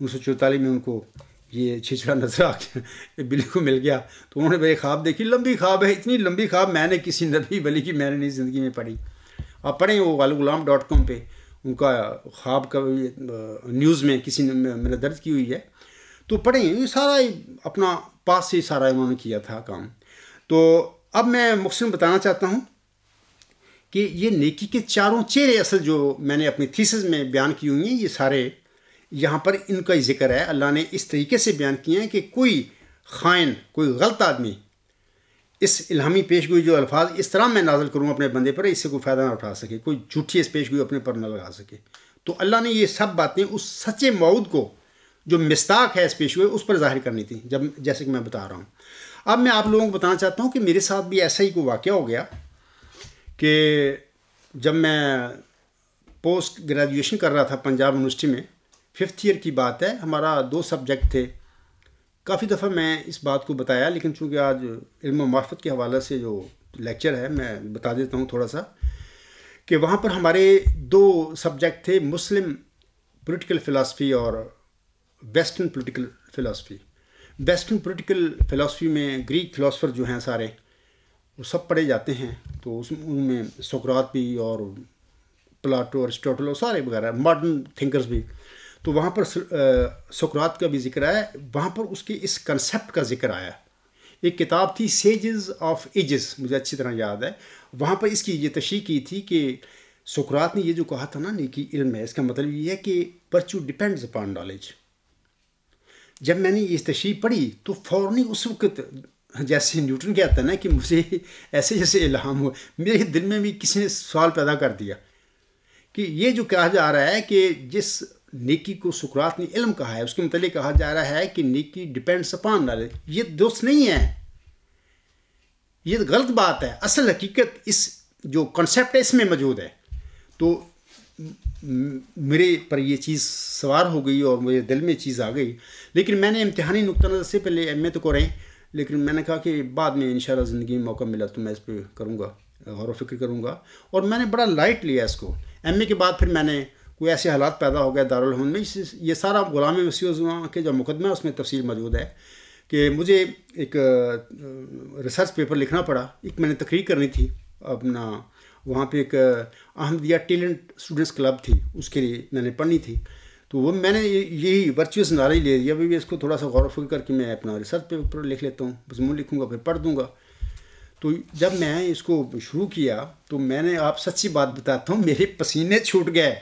1944 میں ان کو یہ چھچڑا نظر آ گیا، بلی کو مل گیا، تو انہوں نے میرے خواب دیکھی، لمبی خواب ہے، اتنی لمبی خواب میں نے کسی نبی ولی کی میں نے نہیں زندگی میں پڑھی. آپ پڑھیں وہ الغلام.com پہ ان کا خواب کا نیوز میں کسی نے میں نے درج کی ہوئی ہے، تو پڑھیں. یہ سارا اپنا پاس سے سارا انہوں نے کیا تھا کام. تو اب میں مختصراً بتانا چاہتا ہوں کہ یہ نیکی کے چاروں چہرے اصل جو میں نے اپنی تھیسس میں بیان کی ہوئی ہیں، یہ سارے یہاں پر ان کا ہی ذکر ہے. اللہ نے اس طریقے سے بیان کیے ہیں کہ کوئی خائن، کوئی غلط آدمی اس الہامی پیشگوئی جو الفاظ اس طرح میں نازل کروں اپنے بندے پر، اس سے کوئی فائدہ نہ اٹھا سکے، کوئی جھوٹی اس پیشگوئی اپنے پر نہ لگا سکے. تو اللہ نے یہ سب باتیں اس سچے موعود کو جو مصداق ہے اس پیشگوئی اس پر ظاہر کرنی تھی، جیسے کہ میں بتا رہا ہوں. اب میں آپ لوگوں کو بتانا چاہتا ہوں کہ میرے ساتھ بھی ایسا ہی کوئی واقعہ ہو گیا کہ جب میں پوسٹ گریجویشن کر رہا تھا پنجاب یونیورسٹی میں، 5th ایئر کی بات ہے، ہمارا 2 سبجیکٹ تھے. کافی دفعہ میں اس بات کو بتایا، لیکن چونکہ آج علم و معرفت کے حوالے سے جو لیکچر ہے میں بتا دیتا ہوں تھوڑا سا، کہ وہاں پر ہمارے 2 سبجیکٹ تھے، مسلم پولیٹیکل فلاسفی اور western political philosophy. Western political philosophy میں گریک فلاسفر جو ہیں سارے وہ سب پڑھے جاتے ہیں، تو ان میں سقراط بھی اور پلاٹو، ارسطوٹل اور سارے وغیرہ ماڈرن تھنکرز بھی. تو وہاں پر سقراط کا بھی ذکر آیا، وہاں پر اس کے اس کنسیپٹ کا ذکر آیا. ایک کتاب تھی سیجز آف ایجز، مجھے اچھی طرح یاد ہے، وہاں پر اس کی یہ تشریح کی تھی کہ سقراط نے یہ جو کہا تھا نا نیکی علم ہے، اس کا مطلب یہ ہے کہ ورچو ڈپینڈز اپان نالج. جب میں نے یہ تشریح پڑھی تو فوراً اس وقت جیسے نیوٹن کہتا ہے نا کہ مجھے ایسے جیسے الہام ہوا، میرے دل میں بھی کسی نے سوال پیدا کر دیا کہ یہ جو کہا جا رہا ہے کہ جس نیکی کو سقراط نے علم کہا ہے، اس کے متعلق کہا جا رہا ہے کہ نیکی ڈیپینڈس اپان نالج، یہ درست نہیں ہے، یہ غلط بات ہے. اصل حقیقت اس جو کنسیپٹ ہے اس میں موجود ہے. تو میرے پر یہ چیز سوار ہو گئی اور میرے دل میں چیز آ گئی. لیکن میں نے امتحانی نقطہ نظر سے پہلے ایم اے تو کریں، لیکن میں نے کہا کہ بعد میں انشاءاللہ زندگی میں موقع ملا تو میں اس پہ کروں گا، غور و فکر کروں گا. اور میں نے بڑا لائٹ لیا اس کو. ایم اے کے بعد پھر میں نے کوئی ایسے حالات پیدا ہو گئے دارالعلوم میں، یہ سارا غلام مسیح الزمان کے جو مقدمہ ہے اس میں تفصیل موجود ہے کہ مجھے ایک ریسرچ پیپر لکھنا پڑا. ایک میں نے تقریر کرنی تھی اپنا، وہاں پہ ایک احمدیہ ٹیلنٹ اسٹوڈنٹس کلب تھی، اس کے لیے میں نے پڑھنی تھی. تو وہ میں نے یہی ورچوئس نالج لے لیا، ابھی اس کو تھوڑا سا غور و فکر کر کے میں اپنا ریسرچ پیپر لکھ لیتا ہوں، مضمون لکھوں گا پھر پڑھ دوں گا. تو جب میں اس کو شروع کیا تو میں نے آپ سچی بات بتاتا ہوں، میرے پسینے چھوٹ گئے.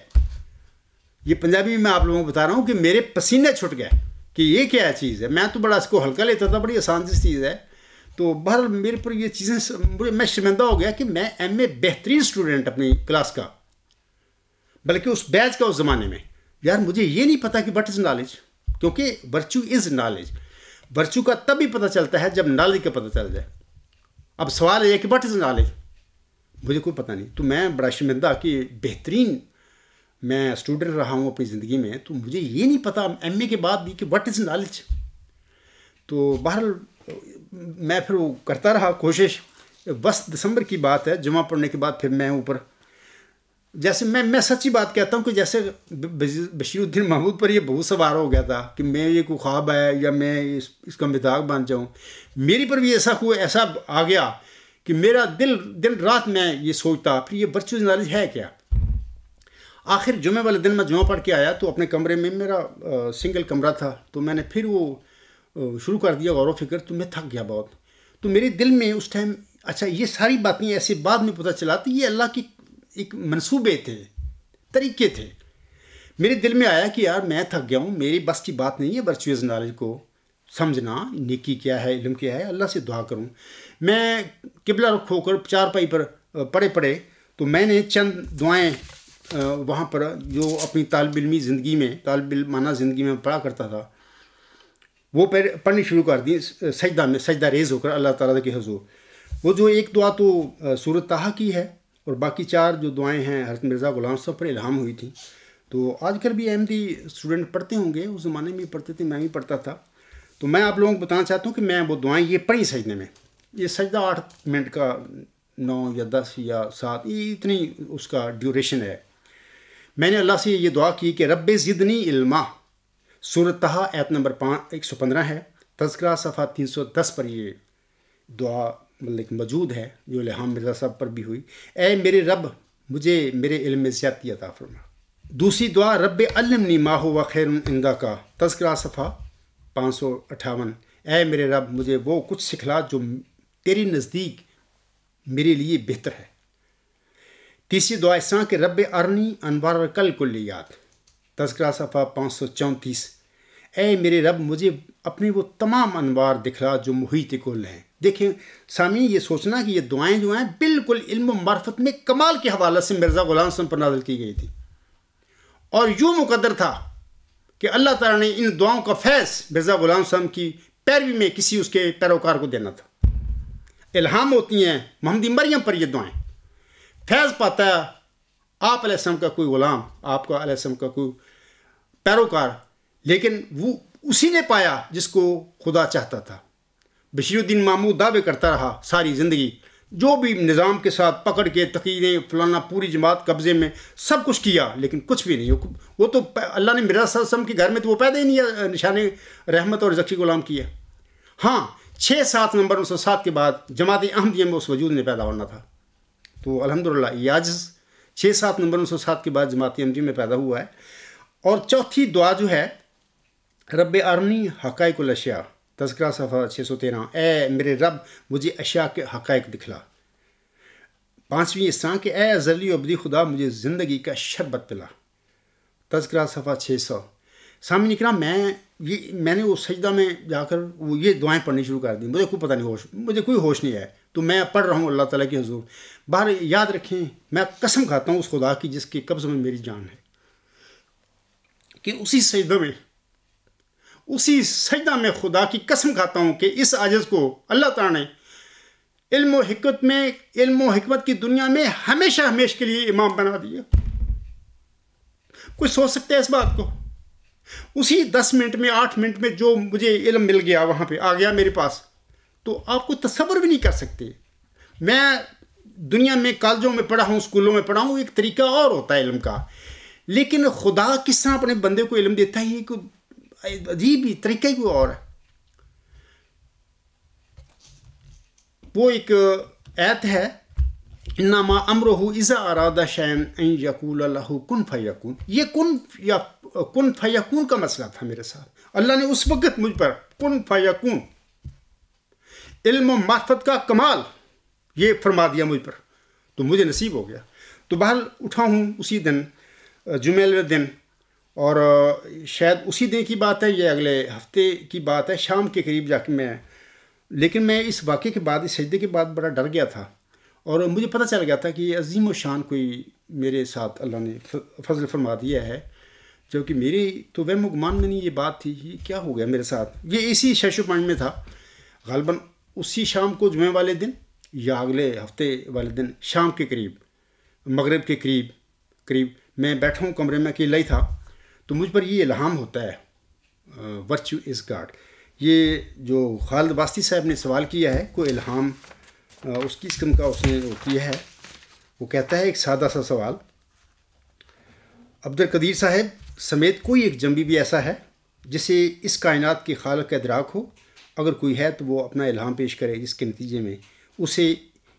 یہ پنجابی میں آپ لوگوں کو بتا رہا ہوں کہ میرے پسینے چھوٹ گئے کہ یہ کیا چیز ہے. میں تو بڑا اس کو ہلکا لیتا تھا، بڑی آسان سی چیز ہے. تو بہرحال میرے پر یہ چیزیں، میں شرمندہ ہو گیا کہ میں ایم اے بہترین اسٹوڈنٹ اپنی کلاس کا، بلکہ اس بیچ کا، اس زمانے میں، یار مجھے یہ نہیں پتا کہ وٹ از نالج، کیونکہ ورچو از نالج. ورچو کا تب ہی پتہ چلتا ہے جب نالج کا پتہ چل جائے. اب سوال یہ ہے کہ وٹ از نالج، مجھے کوئی پتہ نہیں. تو میں بڑا شرمندہ کہ بہترین میں اسٹوڈنٹ رہا ہوں اپنی زندگی میں، تو مجھے یہ نہیں پتا ایم اے کے بعد بھی کہ وٹ از نالج. تو بہرحال میں پھر وہ کرتا رہا کوشش. 10 دسمبر کی بات ہے، جمعہ پڑھنے کے بعد پھر میں اوپر، جیسے میں سچی بات کہتا ہوں کہ جیسے بشیر الدین محمود پر یہ بہت سوار ہو گیا تھا کہ میں یہ کوئی خواب ہے یا میں اس کا مزاق بن جاؤں. میری پر بھی ایسا آ گیا کہ میرا دن رات میں یہ سوچتا پھر یہ ورچوئل نالج ہے کیا. آخر جمعے والے دن میں جمعہ پڑھ کے آیا تو اپنے کمرے میں، میرا سنگل کمرہ تھا، تو میں نے پھر وہ شروع کر دیا غور و فکر. تو میں تھک گیا بہت. تو میرے دل میں اس ٹائم، اچھا یہ ساری باتیں ایسے بعد میں پتہ چلا تو یہ اللہ کی ایک منصوبے تھے، طریقے تھے. میرے دل میں آیا کہ یار میں تھک گیا ہوں، میری بس کی بات نہیں ہے ورچوئل نالج کو سمجھنا، نیکی کیا ہے، علم کیا ہے. اللہ سے دعا کروں. میں قبلہ رخ ہو کر چارپائی پر پڑے تو میں نے چند دعائیں وہاں پر جو اپنی طالب علمی زندگی میں، طالب علمانہ زندگی میں پڑھا کرتا تھا، وہ پڑھنی شروع کر دی سجدہ میں، سجدہ ریز ہو کر اللہ تعالیٰ کے حضور. وہ جو ایک دعا تو سورۃ طٰہٰ کی ہے، اور باقی 4 جو دعائیں ہیں حضرت مرزا غلام صاحب پر الہام ہوئی تھیں. تو آج کل بھی احمدی اسٹوڈنٹ پڑھتے ہوں گے، اس زمانے میں بھی پڑھتے تھے، میں بھی پڑھتا تھا. تو میں آپ لوگوں کو بتانا چاہتا ہوں کہ میں وہ دعائیں یہ پڑھی سجدے میں. یہ سجدہ 8 منٹ کا، 9 یا 10 یا 7، یہ اتنی اس کا ڈیوریشن ہے. میں نے اللہ سے یہ دعا کی کہ رب زدنی علما. سورۃ طٰہٰ آیت نمبر 115 ہے. تذکرہ صفحہ 310 پر یہ دعا مطلب موجود ہے جو الہام مرزا صاحب پر بھی ہوئی. اے میرے رب مجھے میرے علم میں زیادتی عطا فرما. دوسری دعا رب علمنی ما ہوا خیر عندک کا. تذکرہ صفحہ 558. اے میرے رب مجھے وہ کچھ سکھلا جو تیری نزدیک میرے لیے بہتر ہے. تیسری دعا اس طرح کہ رب ارنی انوار کل کلیات. تذکرہ صفحہ 534. اے میرے رب مجھے اپنے وہ تمام انوار دکھلا جو محیط کل ہیں. دیکھیں سامعین، یہ سوچنا کہ یہ دعائیں جو ہیں بالکل علم و معرفت میں کمال کے حوالے سے مرزا غلام صاحب پر نازل کی گئی تھی، اور یوں مقدر تھا کہ اللہ تعالیٰ نے ان دعاؤں کا فیض مرزا غلام صاحب کی پیروی میں کسی اس کے پیروکار کو دینا تھا. الہام ہوتی ہیں محمدی مریم پر یہ دعائیں. فیض پاتا ہے آپ علیہ السلام کا کوئی غلام، آپ کا علیہ السلام کا کوئی پیروکار، لیکن وہ اسی نے پایا جس کو خدا چاہتا تھا. بشیر الدین محمود دعوے کرتا رہا ساری زندگی، جو بھی نظام کے ساتھ پکڑ کے تقریریں فلانا پوری جماعت قبضے میں سب کچھ کیا، لیکن کچھ بھی نہیں. وہ تو اللہ نے مرزا صلی اللہ علیہ وسلم کے گھر میں تو وہ پیدا ہی نہیں نشان رحمت اور رزق غلام کیا. ہاں 6-7 نومبر 1907 کے بعد جماعت احمدیہ میں اس وجود میں پیدا ہونا تھا. تو الحمدللہ یہ عاجز 6-7 نومبر 1907 کے بعد جماعت احمدیہ میں پیدا ہوا ہے. اور چوتھی دعا جو ہے رب ارنی حقائق الاشیاء. تذکرہ صفحہ 613. اے میرے رب مجھے اشیاء کے حقائق دکھلا. پانچویں اس طرح کہ اے ازلی ابدی خدا مجھے زندگی کا شربت پلا. تذکرہ صفحہ 600. سامعین اکرام، میں نے اس سجدہ میں جا کر وہ یہ دعائیں پڑھنی شروع کر دی. مجھے کوئی پتہ نہیں، مجھے کوئی ہوش نہیں ہے، تو میں پڑھ رہا ہوں اللہ تعالیٰ کے حضور. باہر یاد رکھیں، میں قسم کھاتا ہوں اس خدا کی جس کے قبض میں میری جان ہے، کہ اسی سجدہ میں خدا کی قسم کھاتا ہوں کہ اس عاجز کو اللہ تعالیٰ نے علم و حکمت کی دنیا میں ہمیشہ کے لیے امام بنا دیا. کوئی سوچ سکتا ہے اس بات کو؟ اسی 10 منٹ میں 8 منٹ میں جو مجھے علم مل گیا، وہاں پہ آ گیا میرے پاس، تو آپ کو تصور بھی نہیں کر سکتے. میں دنیا میں کالجوں میں پڑھا ہوں، اسکولوں میں پڑھا ہوں، ایک طریقہ اور ہوتا ہے علم کا، لیکن خدا کس طرح اپنے بندے کو علم دیتا ہے یہ کوئی عجیب ہی طریقہ ہی کوئی اور ہے. وہ ایک آیت ہے انما امرہ اذا اراد شیئا ان یقول لہ کن فیکون. یہ کن فیکون کا مسئلہ تھا میرے ساتھ. اللہ نے اس وقت مجھ پر کن فیکون علم و معرفت کا کمال یہ فرما دیا مجھ پر، تو مجھے نصیب ہو گیا. تو بہرحال اٹھا ہوں اسی دن، جمعے والے دن، اور شاید اسی دن کی بات ہے یا اگلے ہفتے کی بات ہے، شام کے قریب جا کے لیکن میں اس واقعے کے بعد، اس سجدے کے بعد بڑا ڈر گیا تھا، اور مجھے پتہ چل گیا تھا کہ یہ عظیم و شان کوئی میرے ساتھ اللہ نے فضل فرما دیا ہے، جو کہ میری تو وہم و گمان میں نہیں یہ بات تھی. یہ کیا ہو گیا میرے ساتھ؟ یہ اسی شش و پانچ میں تھا غالباً، اسی شام کو جمعے والے دن یا اگلے ہفتے والے دن شام کے قریب، مغرب کے قریب میں بیٹھا ہوں کمرے میں، اکیلا ہی تھا. تو مجھ پر یہ الہام ہوتا ہے ورچو از گاڈ. یہ جو خالد واسطی صاحب نے سوال کیا ہے، کوئی الہام اس کی قسم کا اس نے کیا ہے. وہ کہتا ہے ایک سادہ سا سوال، عبد القدیر صاحب سمیت کوئی ایک جنبی بھی ایسا ہے جسے اس کائنات کے خالق کا ادراک ہو؟ اگر کوئی ہے تو وہ اپنا الہام پیش کرے جس کے نتیجے میں اسے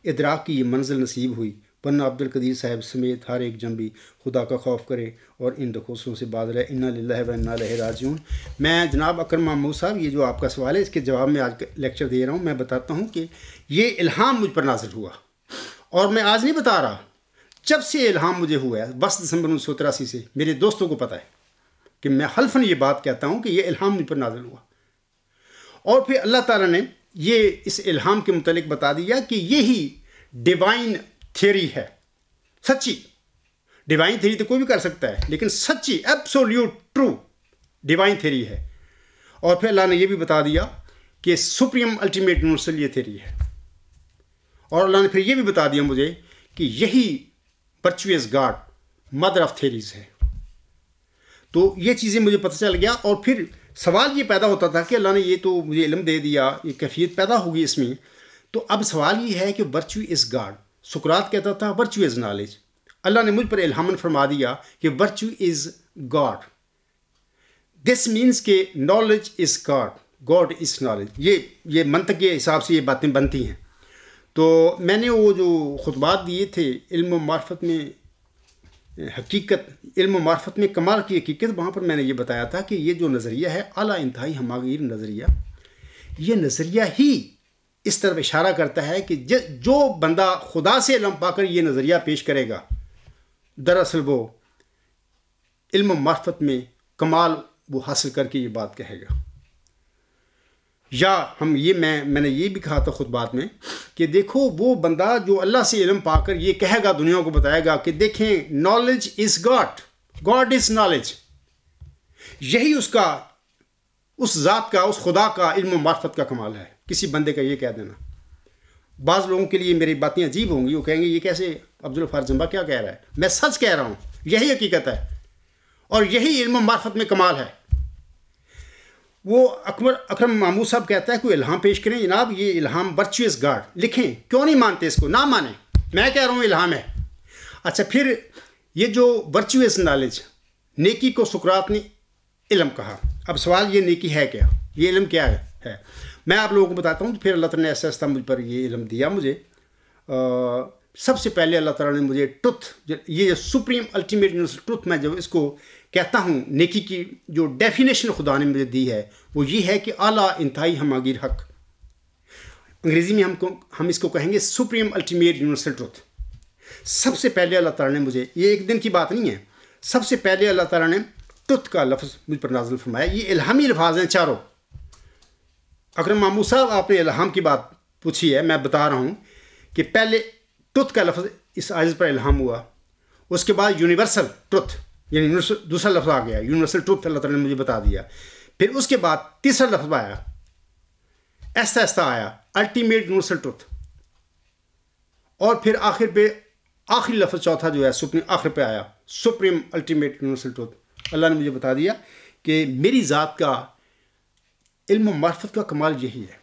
ادراک کی یہ منزل نصیب ہوئی، ورنہ عبد القدیر صاحب سمیت ہر ایک جنبی خدا کا خوف کرے اور ان دخوصوں سے باز رہے. انا للہ و انا الیہ راجعون. میں جناب اکرم محمود صاحب، یہ جو آپ کا سوال ہے اس کے جواب میں آج لیکچر دے رہا ہوں. میں بتاتا ہوں کہ یہ الہام مجھ پر نازل ہوا، اور میں آج نہیں بتا رہا، جب سے الہام مجھے ہوا ہے 10 دسمبر 1983 سے، میرے دوستوں کو پتہ ہے کہ میں حلفاً یہ بات کہتا ہوں کہ یہ الہام مجھ پر نازل ہوا. اور پھر اللہ تعالیٰ نے یہ اس الہام کے متعلق بتا دیا کہ یہی ڈیوائن تھیوری ہے، سچی ڈیوائن تھیوری تو کوئی بھی کر سکتا ہے، لیکن سچی ایبسولیوٹ ٹرو ڈیوائن تھیوری ہے. اور پھر اللہ نے یہ بھی بتا دیا کہ سپریم الٹیمیٹ یونیورسل یہ تھیوری ہے. اور اللہ نے پھر یہ بھی بتا دیا مجھے کہ یہی virtuous God mother of theories ہے. تو یہ چیزیں مجھے پتہ چل گیا. اور پھر سوال یہ پیدا ہوتا تھا کہ اللہ نے یہ تو مجھے علم دے دیا، یہ کیفیت پیدا ہوگی اس میں، تو اب سوال یہ ہے کہ ورچو از گاڈ. سقراط کہتا تھا ورچو از نالج، اللہ نے مجھ پر الہامن فرما دیا کہ virtue is God. This means کہ knowledge is God, God is knowledge. یہ منطق کے حساب سے یہ باتیں بنتی ہیں. تو میں نے وہ جو خطبات دیے تھے علم و معرفت میں حقیقت، علم و معرفت میں کمال کی حقیقت، وہاں پر میں نے یہ بتایا تھا کہ یہ جو نظریہ ہے اعلیٰ انتہائی ہماگیر نظریہ، یہ نظریہ ہی اس طرف اشارہ کرتا ہے کہ جو بندہ خدا سے علم پا کر یہ نظریہ پیش کرے گا، دراصل وہ علم و معرفت میں کمال وہ حاصل کر کے یہ بات کہے گا. یا میں نے یہ بھی کہا تھا خطبات میں کہ دیکھو وہ بندہ جو اللہ سے علم پا کر یہ کہے گا، دنیا کو بتائے گا کہ دیکھیں knowledge is God, God is knowledge. یہی اس ذات کا، اس خدا کا علم و معرفت کا کمال ہے. کسی بندے کا یہ کہہ دینا، بعض لوگوں کے لیے میری باتیں عجیب ہوں گی، وہ کہیں گے یہ کیسے عبدالغفار جمبا کیا کہہ رہا ہے. میں سچ کہہ رہا ہوں، یہی حقیقت ہے اور یہی علم و معرفت میں کمال ہے. وہ اکرم محمود صاحب کہتا ہے کوئی الہام پیش کریں. جناب یہ الہام ورچوئس گاڈ لکھیں، کیوں نہیں مانتے اس کو؟ نہ مانیں، میں کہہ رہا ہوں الہام ہے. اچھا پھر یہ جو ورچوئس نالج، نیکی کو سقراط نے علم کہا. اب سوال یہ نیکی ہے کیا، یہ علم کیا ہے؟ میں آپ لوگوں کو بتاتا ہوں. تو پھر اللہ تعالیٰ نے ایسا ایسا مجھ پر یہ علم دیا. مجھے سب سے پہلے اللہ تعالیٰ نے مجھے ٹروتھ، یہ سپریم الٹیمیٹ یونیورسل ٹروتھ، میں جب اس کو کہتا ہوں، نیکی کی جو ڈیفینیشن خدا نے مجھے دی ہے وہ یہ ہے کہ اعلیٰ انتہائی ہماگیر حق. انگریزی میں ہم اس کو کہیں گے سپریم الٹیمیٹ یونیورسل ٹروتھ. سب سے پہلے اللہ تعالیٰ نے مجھے، یہ ایک دن کی بات نہیں ہے، سب سے پہلے اللہ تعالیٰ نے ٹروتھ کا لفظ مجھ پر نازل فرمایا. یہ الہامی الفاظ ہیں چاروں. اکرم محمود صاحب آپ نے الہام کی بات پوچھی ہے، میں بتا رہا ہوں کہ پہلے ٹروتھ کا لفظ اس آیت پر الہام ہوا، اس کے بعد یونیورسل ٹروتھ یعنی دوسرا لفظ آ گیا، یونیورسل ٹروتھ اللہ تعالیٰ نے مجھے بتا دیا. پھر اس کے بعد تیسرا لفظ آیا، ایسا ایسا آیا الٹیمیٹ یونیورسل ٹروتھ. اور پھر آخری لفظ چوتھا جو ہے آخر پہ آیا سپریم الٹیمیٹ یونیورسل ٹروتھ. اللہ نے مجھے بتا دیا کہ میری ذات کا علم و معرفت کا کمال یہی ہے.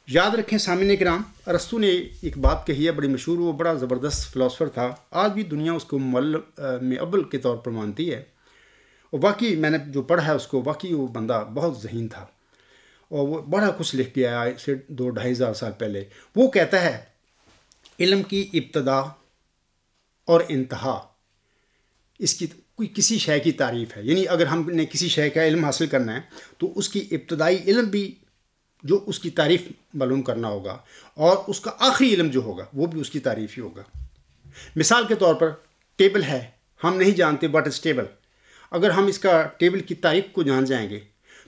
یاد رکھیں سامعین کرام، ارسطو نے ایک بات کہی ہے بڑی مشہور، وہ بڑا زبردست فلاسفر تھا، آج بھی دنیا اس کو معلم میں اول کے طور پر مانتی ہے. اور واقعی میں نے جو پڑھا ہے اس کو، واقعی وہ بندہ بہت ذہین تھا اور وہ بڑا کچھ لکھ کے آیا سے 2-2.5 سال پہلے. وہ کہتا ہے علم کی ابتدا اور انتہا اس کی کوئی کسی شے کی تعریف ہے. یعنی اگر ہم نے کسی شے کا علم حاصل کرنا ہے تو اس کی ابتدائی علم بھی جو اس کی تعریف معلوم کرنا ہوگا، اور اس کا آخری علم جو ہوگا وہ بھی اس کی تعریف ہی ہوگا. مثال کے طور پر ٹیبل ہے، ہم نہیں جانتے واٹ از ٹیبل. اگر ہم اس کا ٹیبل کی تعریف کو جان جائیں گے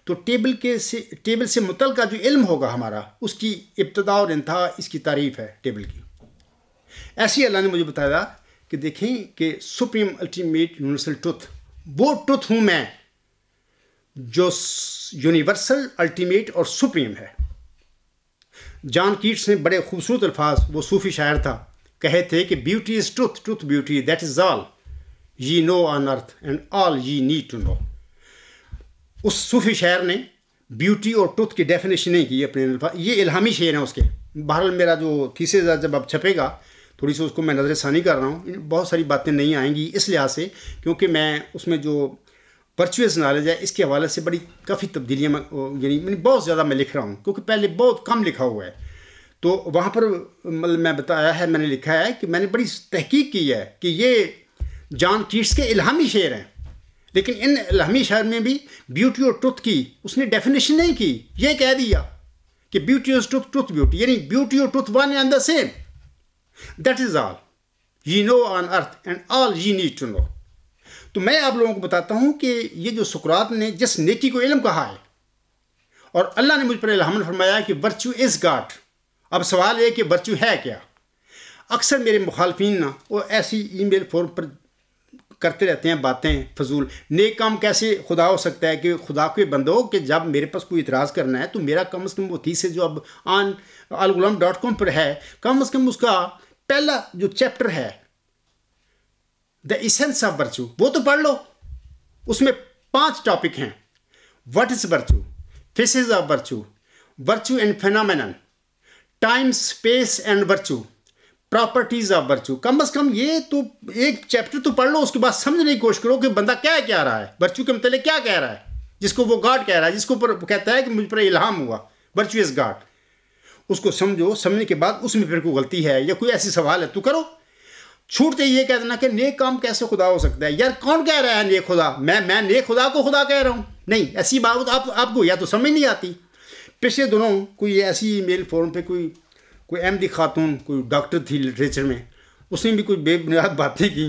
تو ٹیبل سے متعلقہ جو علم ہوگا ہمارا، اس کی ابتدا اور انتہا اس کی تعریف ہے ٹیبل کی. ایسی اللہ نے مجھے بتایا کہ دیکھیں کہ سپریم الٹیمیٹ یونیورسل ٹروتھ وہ ٹروتھ ہوں میں جو یونیورسل الٹیمیٹ اور سپریم ہے. جان کیٹس نے بڑے خوبصورت الفاظ، وہ صوفی شاعر تھا، کہے تھے کہ beauty is truth, truth beauty, that is all ye know on earth and all ye need to know. اس صوفی شاعر نے بیوٹی اور ٹروتھ کی ڈیفینیشن نہیں کی اپنے الفاظ، یہ الہامی شعر ہیں اس کے. بہرحال میرا جو تھیسس جب اب چھپے گا تھوڑی سی اس کو میں نظر ثانی کر رہا ہوں، بہت ساری باتیں نہیں آئیں گی اس لحاظ سے کیونکہ میں اس میں جو ورچوئس نالج ہے اس کے حوالے سے کافی تبدیلیاں یعنی بہت زیادہ میں لکھ رہا ہوں کیونکہ پہلے بہت کم لکھا ہوا ہے. تو وہاں پر میں بتایا ہے، میں نے لکھا ہے کہ میں نے بڑی تحقیق کی ہے کہ یہ جان کیٹس کے الہامی شعر ہیں، لیکن ان الہامی شعر میں بھی بیوٹی اور ٹروتھ کی اس نے ڈیفینیشن نہیں کی. یہ کہہ دیا کہ beauty is truth, truth beauty, یعنی بیوٹی اور truth one and the same, that is all ye know on earth and all ye need to know. تو میں آپ لوگوں کو بتاتا ہوں کہ یہ جو سقراط نے جس نیکی کو علم کہا ہے اور اللہ نے مجھ پر الہام فرمایا کہ ورچو از گاڈ. اب سوال ہے کہ ورچو ہے کیا؟ اکثر میرے مخالفین نا وہ ایسی ای میل فورم پر کرتے رہتے ہیں باتیں فضول. نیک کام کیسے خدا ہو سکتا ہے کہ خدا کے بندو کہ جب میرے پاس کوئی اعتراض کرنا ہے تو میرا کم از کم وہ تھیسس جو اب alghulam.com پر ہے، کم از کم اس کا پہلا جو چیپٹر ہے دا ایسنس آف ورچو وہ تو پڑھ لو. اس میں 5 ٹاپک ہیں: what is virtue, faces of virtue, virtue and phenomenon, time space and virtue, properties of virtue. کم از کم یہ تو ایک چیپٹر تو پڑھ لو, اس کے بعد سمجھنے کی کوشش کرو کہ بندہ کیا رہا ہے, ورچو کے متعلق کیا کہہ رہا ہے, جس کو وہ گاڈ کہہ رہا ہے, جس کو کہتا ہے کہ مجھ پر الہام ہوا, ورچو از گاڈ. اس کو سمجھو, سمجھنے کے بعد اس میں پھر کوئی غلطی ہے یا کوئی ایسی سوال ہے تو کرو. چھوٹتے یہ کہہ دینا کہ نیک کام کیسے خدا ہو سکتا ہے. یار کون کہہ رہا ہے نیک خدا؟ میں نیک خدا کو خدا کہہ رہا ہوں؟ نہیں, ایسی بات آپ کو یا تو سمجھ نہیں آتی. پچھلے دنوں کوئی ایسی میل فورم پہ کوئی احمدی خاتون, کوئی ڈاکٹر تھی لٹریچر میں, اس نے بھی کوئی بے بنیاد باتیں کی.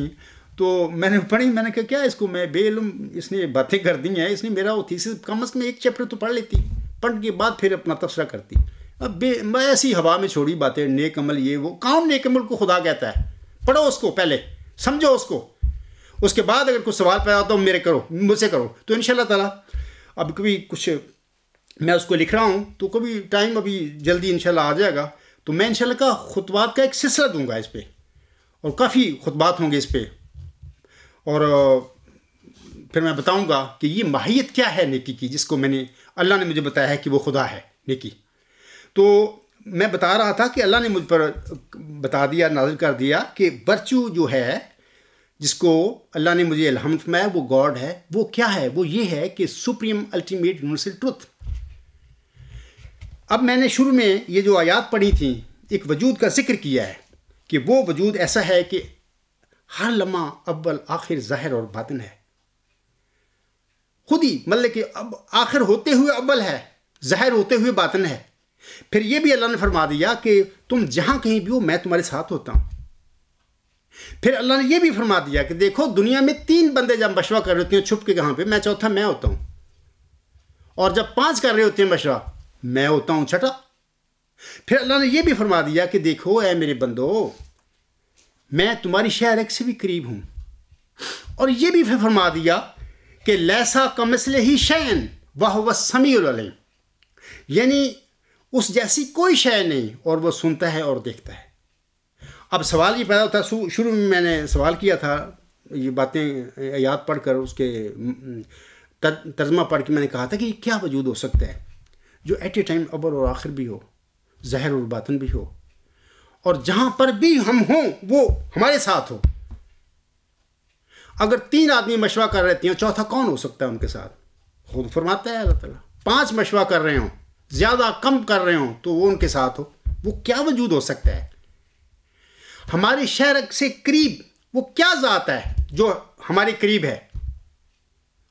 تو میں نے پڑھی, میں نے کہا کیا اس کو, میں بے علم اس نے باتیں کر دی ہیں, اس نے میرا وہ تھیسس کم از کم ایک چیپٹر تو پڑھ لیتی, پڑھ کے بعد پھر اپنا تبصرہ کرتی. اب میں ایسی ہوا میں چھوڑی باتیں, نیک عمل یہ وہ. کون نیک عمل کو خدا کہتا ہے؟ پڑھو اس کو, پہلے سمجھو اس کو, اس کے بعد اگر کوئی سوال پیدا ہوتا ہے مجھ سے کرو. تو انشاءاللہ تعالیٰ اب کبھی کچھ میں اس کو لکھ رہا ہوں, تو کبھی ٹائم ابھی جلدی انشاءاللہ آ جائے گا, تو میں انشاءاللہ کا خطبات کا ایک سلسلہ دوں گا اس پہ, اور کافی خطبات ہوں گے اس پہ, اور پھر میں بتاؤں گا کہ یہ ماہیت کیا ہے نیکی کی, جس کو اللہ نے مجھے بتایا ہے کہ وہ خدا ہے نیکی. تو میں بتا رہا تھا کہ اللہ نے مجھ پر بتا دیا, نازل کر دیا کہ ورچو جو ہے جس کو اللہ نے مجھے الہام فرمایا وہ گاڈ ہے. وہ کیا ہے؟ وہ یہ ہے کہ سپریم الٹیمیٹ یونیورسل ٹروتھ. اب میں نے شروع میں یہ جو آیات پڑھی تھیں, ایک وجود کا ذکر کیا ہے کہ وہ وجود ایسا ہے کہ ہر لمحہ اول آخر ظاہر اور باطن ہے. خود ہی مطلب کہ اب آخر ہوتے ہوئے اول ہے, ظاہر ہوتے ہوئے باطن ہے. پھر یہ بھی اللہ نے فرما دیا کہ تم جہاں کہیں بھی ہو میں تمہارے ساتھ ہوتا ہوں. پھر اللہ نے یہ بھی فرما دیا کہ دیکھو دنیا میں 3 بندے جب مشورہ کر رہے ہوتے ہیں چھپ کے کہاں پہ, میں چوتھا میں ہوتا ہوں. اور جب 5 کر رہے ہوتے ہیں مشورہ, میں ہوتا ہوں چھٹا. پھر اللہ نے یہ بھی فرما دیا کہ دیکھو اے میرے بندو, میں تمہاری شہر سے بھی قریب ہوں. اور یہ بھی پھر فرما دیا کہ لیسا کمثلہ شیء وہو السمیع العلیم, یعنی اس جیسی کوئی شے نہیں اور وہ سنتا ہے اور دیکھتا ہے. اب سوال یہ پیدا ہوتا ہے, شروع میں نے سوال کیا تھا یہ باتیں آیات پڑھ کر, اس کے ترجمہ پڑھ کے میں نے کہا تھا کہ کیا وجود ہو سکتا ہے جو ایٹ اے ٹائم اول اور آخر بھی ہو, ظاہر اور باطن بھی ہو, اور جہاں پر بھی ہم ہوں وہ ہمارے ساتھ ہو. اگر 3 آدمی مشورہ کر رہے ہیں, چوتھا کون ہو سکتا ہے ان کے ساتھ؟ خود فرماتا ہے اللہ تعالیٰ. 5 مشورہ کر رہے ہوں, زیادہ کم کر رہے ہوں, تو وہ ان کے ساتھ ہو. وہ کیا وجود ہو سکتا ہے؟ ہمارے شہر سے قریب وہ کیا ذات ہے جو ہمارے قریب ہے؟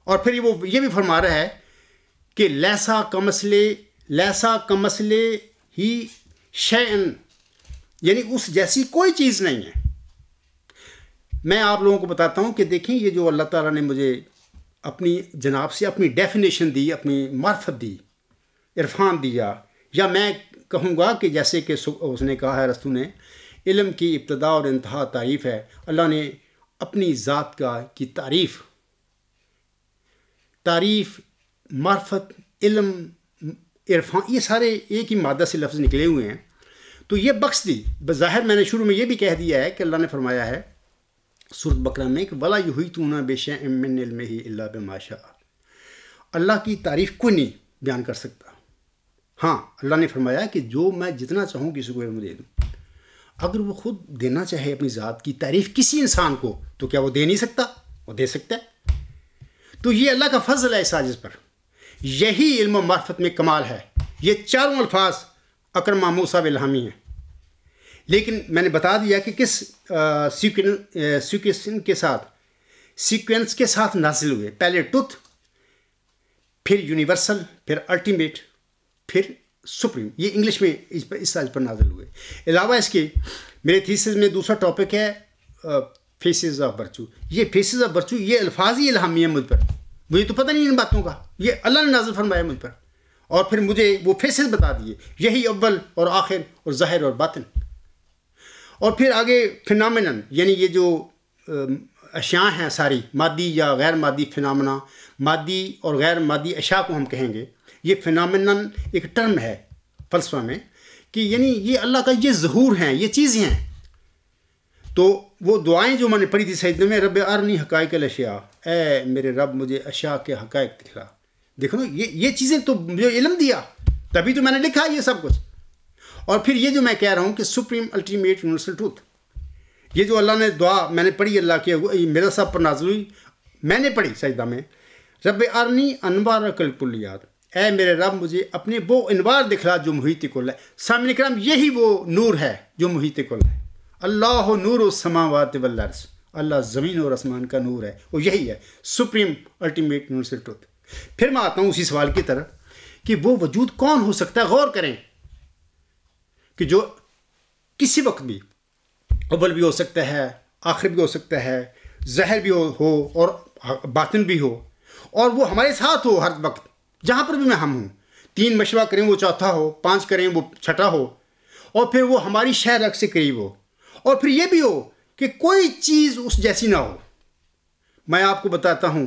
اور پھر وہ یہ بھی فرما رہا ہے کہ لیسا کمثلہ ہی شیء, یعنی اس جیسی کوئی چیز نہیں ہے. میں آپ لوگوں کو بتاتا ہوں کہ دیکھیں یہ جو اللہ تعالیٰ نے مجھے اپنی جناب سے اپنی ڈیفینیشن دی, اپنی معرفت دی, عرفان دیا, یا میں کہوں گا کہ جیسے کہ اس نے کہا ہے رسول نے, علم کی ابتدا اور انتہا تعریف ہے. اللہ نے اپنی ذات کی تعریف, معرفت, علم, عرفان, یہ سارے ایک ہی مادہ سے لفظ نکلے ہوئے ہیں, تو یہ بخش دی. بظاہر میں نے شروع میں یہ بھی کہہ دیا ہے کہ اللہ نے فرمایا ہے سورۃ بقرہ میں کہ وَلَا يُحِيطُونَ بِشَيْءٍ مِّنْ عِلْمِهِ إِلَّا بِمَا شَاءَ. اللہ کی تعریف کوئی نہیں بیان کر سکتا. ہاں اللہ نے فرمایا کہ جو میں جتنا چاہوں کسی کو علم دے دوں. اگر وہ خود دینا چاہے اپنی ذات کی تعریف کسی انسان کو, تو کیا وہ دے نہیں سکتا؟ وہ دے سکتا ہے. تو یہ اللہ کا فضل ہے اس عاجز پر. یہی علم و معرفت میں کمال ہے. یہ 4 الفاظ اکرمہ موسیٰ الہامی ہیں, لیکن میں نے بتا دیا کہ کس سیکوینس کے ساتھ نازل ہوئے. پہلے ٹروتھ, پھر یونیورسل, پھر الٹیمیٹ, پھر سپریم. یہ انگلش میں اس سال پر نازل ہوئے. علاوہ اس کے میرے تھیسس میں دوسرا ٹاپک ہے فیسز آف ورچو. یہ فیسز آف ورچو یہ الفاظ ہی الہامی ہیں مجھ پر. مجھے تو پتہ نہیں ان باتوں کا, یہ اللہ نے نازل فرمایا مجھ پر, اور پھر مجھے وہ فیسز بتا دیے, یہی اول اور آخر اور ظاہر اور باطن. اور پھر آگے فینامنن, یعنی یہ جو اشیاء ہیں ساری, مادی یا غیر مادی فینامنا, مادی اور غیر مادی اشیاء کو ہم کہیں گے. یہ فینامنن ایک ٹرم ہے فلسفہ میں, کہ یعنی یہ اللہ کا یہ ظہور ہیں, یہ چیزیں ہیں. تو وہ دعائیں جو میں نے پڑھی تھی سجدے میں, رب ارنی حقائق الاشیاء, اے میرے رب مجھے اشیاء کے حقائق دکھلا. دیکھو نا, یہ چیزیں تو مجھے علم دیا, تبھی تو میں نے لکھا یہ سب کچھ. اور پھر یہ جو میں کہہ رہا ہوں کہ سپریم الٹیمیٹ یونیورسل ٹروتھ، یہ جو اللہ نے دعا میں نے پڑھی اللہ کی میرا صاحب پر نازل ہوئی، میں نے پڑھی سجدہ میں، رب ارنی انوار الکلیات، اے میرے رب مجھے اپنے وہ انوار دکھلا جو محیط کل ہے۔ سامعین کرام، یہی وہ نور ہے جو محیط کل ہے۔ اللہ نور السماوات والارض، اللہ زمین اور آسمان کا نور ہے، وہ یہی ہے سپریم الٹیمیٹ یونیورسل ٹروتھ۔ پھر میں آتا ہوں اسی سوال کی طرف کہ وہ وجود کون ہو سکتا ہے۔ غور کریں کہ جو کسی وقت بھی اول بھی ہو سکتا ہے، آخر بھی ہو سکتا ہے، ظاہر بھی ہو اور باطن بھی ہو، اور وہ ہمارے ساتھ ہو ہر وقت جہاں پر بھی میں ہم ہوں۔ 3 مشورہ کریں وہ چوتھا ہو، 5 کریں وہ چھٹا ہو، اور پھر وہ ہماری شہ رگ سے قریب ہو، اور پھر یہ بھی ہو کہ کوئی چیز اس جیسی نہ ہو۔ میں آپ کو بتاتا ہوں